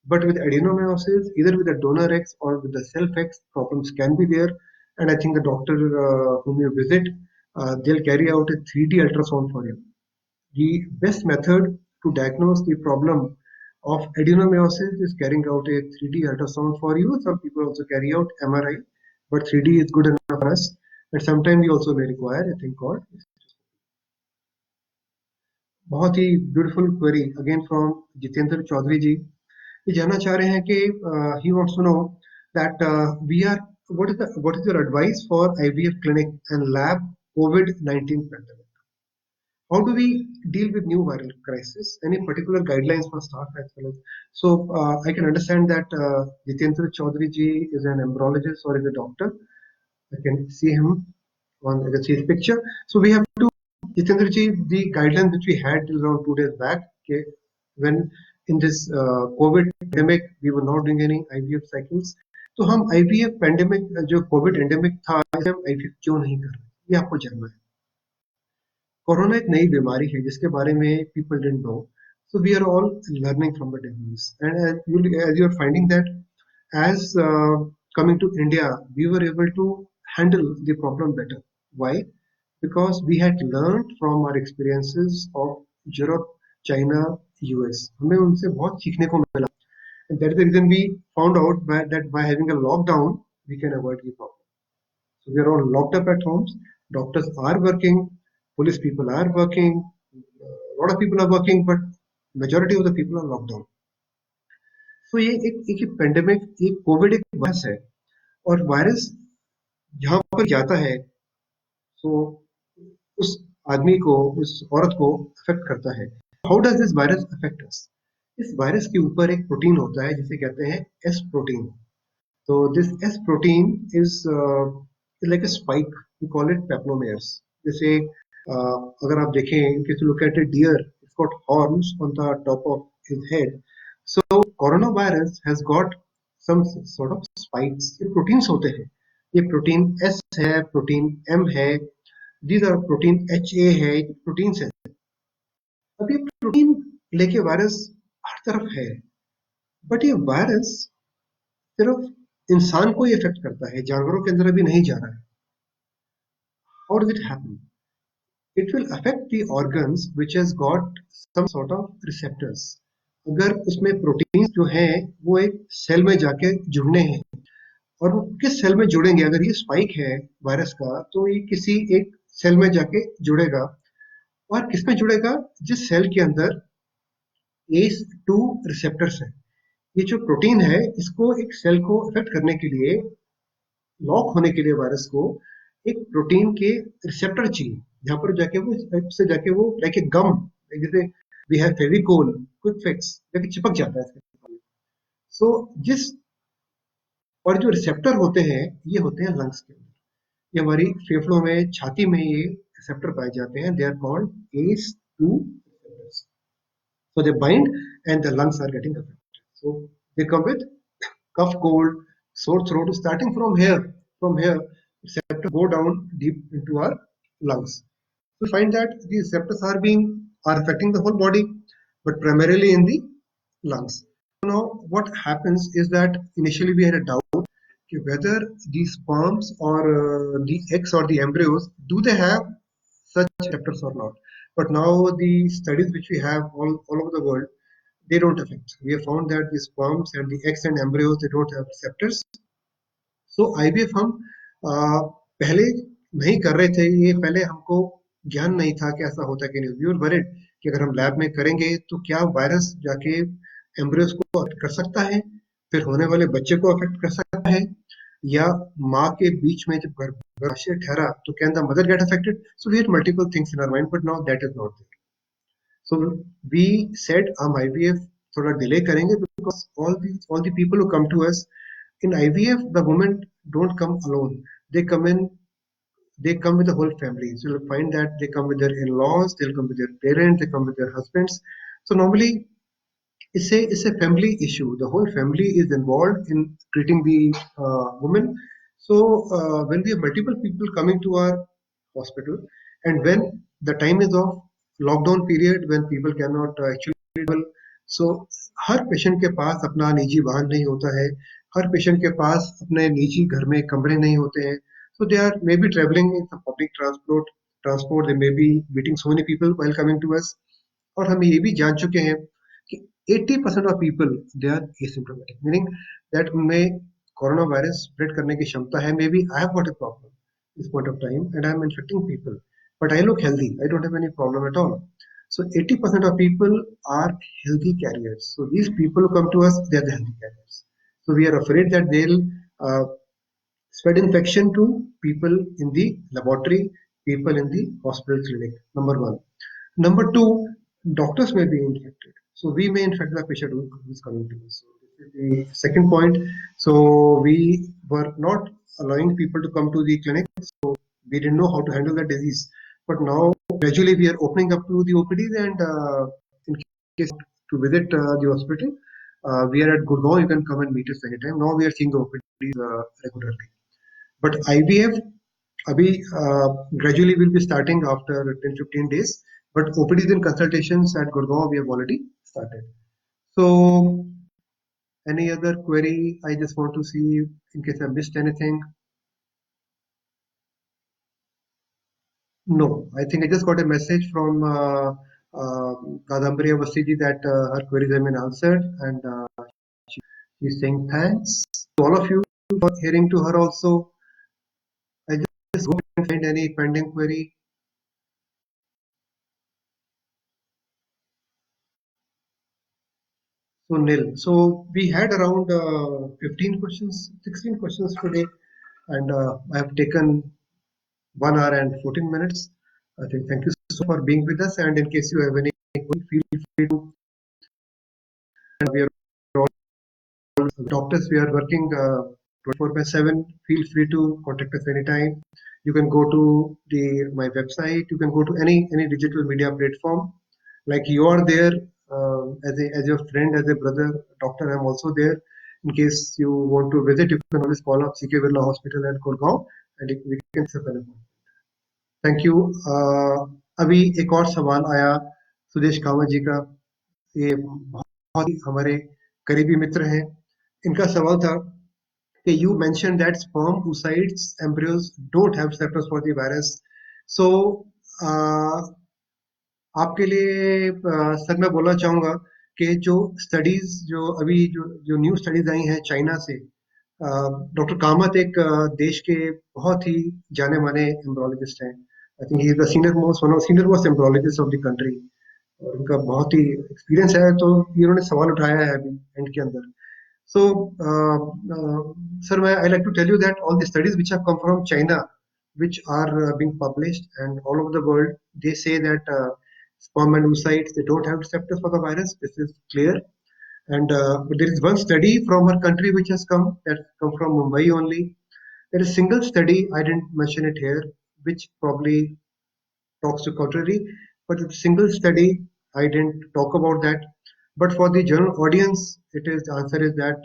But with adenomyosis, either with the donor X or with the self X, problems can be there. And I think the doctor whom you visit, they'll carry out a 3D ultrasound for you. The best method to diagnose the problem of adenomyosis is carrying out a 3D ultrasound for you. Some people also carry out MRI, but 3D is good enough for us. And sometimes we also may require a thing called. बहुत ही beautiful query again from Jitendra Chaudhary ji. ये जानना चाह रहे हैं कि he wants to know that what is your advice for IVF clinic and lab COVID-19 pandemic? How do we deal with new viral crisis? Any particular guidelines for staff as well as? So I can understand that Jitendra Chaudhary ji is an embryologist or is a doctor. I can see him I can see his picture. So we have to, Jitendra ji, the guidelines which we had till around 2 days back, okay, when in this COVID pandemic we were not doing any IVF cycles. तो हम IVF pandemic जो COVID endemic था, हम IVF क्यों नहीं कर रहे, ये आपको जानना है. कोरोना एक नई बीमारी है जिसके बारे में people didn't know. So we are all learning from the disease, and as you are finding that as coming to India, we were able to handle the problem better. Why? Because we had learned from our experiences of Europe, China, US. हमें उनसे बहुत सीखने को मिला. And that is the reason we found out that by having a lockdown, we can avoid the problem. So we are all locked up at homes. Doctors are working, police people are working, a lot of people are working, but majority of the people are locked down. So ये एक pandemic, एक Covid एक virus है, और virus जहाँ पर जाता है, तो उस आदमी को, उस औरत को अफेक्ट करता है. How does this virus affect us? इस वायरस के ऊपर एक प्रोटीन होता है जिसे कहते हैं एस प्रोटीन. तो this S protein is like a spike, we call it peplomers. जैसे अगर आप देखें, if you look at a deer, it's got horns on the top of his head. So coronavirus has got some sort of spikes. ये proteins होते हैं. ये protein S है, protein M है, these are protein H A है, proteins है. अब ये प्रोटीन लेके वायरस हर तरफ है, बट ये वायरस सिर्फ इंसान को ये इफेक्ट करता है, जानवरों के अंदर अभी नहीं जा रहा है. How does it happen? It will affect the organs which has got some sort of receptors. अगर उसमें प्रोटीन जो हैं वो एक सेल में जाके जुड़ने हैं, और वो किस सेल में जुड़ेंगे, अगर ये स्पाइक है वायरस का तो ये किसी एक सेल में जाके जुड़ेगा. और किसमें जुड़ेगा? जिस सेल के अंदर ACE2 रिसेप्टर्स है. ये जो प्रोटीन है इसको एक सेल को इफेक्ट करने के लिए, लॉक होने के लिए वायरस को, एक प्रोटीन के रिसेप्टर चाहिए जहां पर जाके वो से जाके वो लाइक ए गम, जैसे we have Fevicol quick fix जाके चिपक जाता है इसके. सो जिस और जो रिसेप्टर होते हैं ये होते हैं लंग्स के अंदर. ये हमारी फेफड़ों में, छाती में ये रिसेप्टर पाए जाते हैं. They are called ACE2 receptors. So they bind and the lungs are getting affected. So they come with cough, cold, sore throat, starting from here. From here, receptors go down deep into our lungs. We find that these receptors are affecting the whole body, but primarily in the lungs. Now, what happens is that initially we had a doubt whether the sperms or the eggs or the embryos, do they have such receptors or not. But now the studies which we have all over the world, they don't affect. We have found that the sperms and the eggs and embryos, they don't have receptors. So IVF हम पहले नहीं कर रहे थे. ये पहले हमको ज्ञान नहीं था कि ऐसा होता है कि नहीं. वी वर वरीड कि अगर हम लैब में करेंगे तो क्या वायरस जाके एम्ब्रियोस को अफेक्ट कर सकता है, फिर होने वाले बच्चे को अफेक्ट कर सकता है, या माँ के बीच में जब गर्भाशय ठहरा तो can the mother get affected. So we had multiple things in our mind, but now that is not there. So we said हम IVF थोड़ा डिले करेंगे because all the people who come to us in IVF, the women don't come alone. They come in, they come with the whole family. So you'll find that they come with their in-laws, they'll come with their parents, they come with their husbands. So normally it's a family issue. The whole family is involved in treating the woman. So when we have multiple people coming to our hospital, and when the time is of lockdown period, when people cannot actually travel, so her patient के पास अपना निजी वाहन नहीं होता है, हर patient के पास अपने निजी घर में कमरे नहीं होते हैं. So they are maybe traveling in some public transport, they may be meeting so many people while coming to us. और हम ये भी जान चुके हैं कि 80% of people they are asymptomatic, meaning that उनमें कोरोना वायरस स्प्रेड करने की क्षमता है. May be I have got a problem this point of time and I'm infecting people, but I look healthy, I don't have any problem at all. So 80% of people are healthy carriers. So these people who come to us, they are the healthy carriers. So we are afraid that they'll uh, spread infection to people in the laboratory, people in the hospital clinic. Number one. Number two, doctors may be infected. So we may infect the patient who is coming to us. So this is the second point. So we were not allowing people to come to the clinic. So we didn't know how to handle the disease. But now gradually we are opening up to the OPDs, and in case to visit the hospital, we are at Gurgaon. You can come and meet us anytime. Now we are seeing the OPDs regularly. But IVF अभी gradually will be starting after 10-15 days, but OPDs and consultations at Gurgaon we have already started. So any other query? I just want to see in case I missed anything. No, I think I just got a message from Kadambari Avasthi that her queries have been answered, and she's saying thanks to all of you for hearing to her also. I just go and find any pending query. So nil. So we had around 15 questions, 16 questions today, and I have taken 1 hour and 14 minutes. I think thank you so much for being with us. And in case you have any, feel free to. We are all doctors. We are working 24/7. Feel free to contact us anytime. You can go to the my website. You can go to any digital media platform. Like you are there as your friend, as a brother, doctor. I'm also there. In case you want to visit, you can always call up CK Birla Hospital at Gurgaon, and we can set an appointment. Thank you. अभी एक और सवाल आया सुदेश कांवत जी का. ये बहुत ही हमारे करीबी मित्र हैं. इनका सवाल था Okay, you mentioned that sperm oocytes embryos don't have receptors for the virus. So uh, आपके लिए सर मैं बोलना चाहूँगा कि जो स्टडीज जो अभी जो जो न्यू स्टडीज आई हैं चाइना से, डॉक्टर कामत एक देश के बहुत ही जाने माने एम्ब्रोलॉजिस्ट हैं। I think he is the senior most one of senior most embryologist of the country, और उनका बहुत ही एक्सपीरियंस है, तो इन्होंने सवाल उठाया है अभी एंड के अंदर। So, sir, I like to tell you that all the studies which have come from China, which are being published and all over the world, they say that sperm and oocytes, they don't have receptors for the virus. This is clear. And but there is one study from our country which has come, that come from Mumbai only. There is a single study, I didn't mention it here, which probably talks to contrary, but it's a single study. I didn't talk about that. But for the general audience, it is the answer is that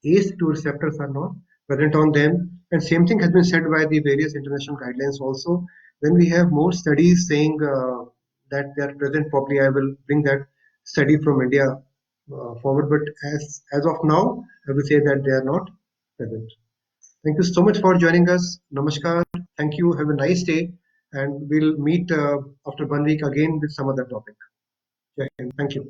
ACE2 receptors are not present on them. And same thing has been said by the various international guidelines also. When we have more studies saying that they are present, probably I will bring that study from India forward. But as of now, I will say that they are not present. Thank you so much for joining us. Namaskar. Thank you. Have a nice day. And we'll meet after 1 week again with some other topic. Jai Hind. Thank you.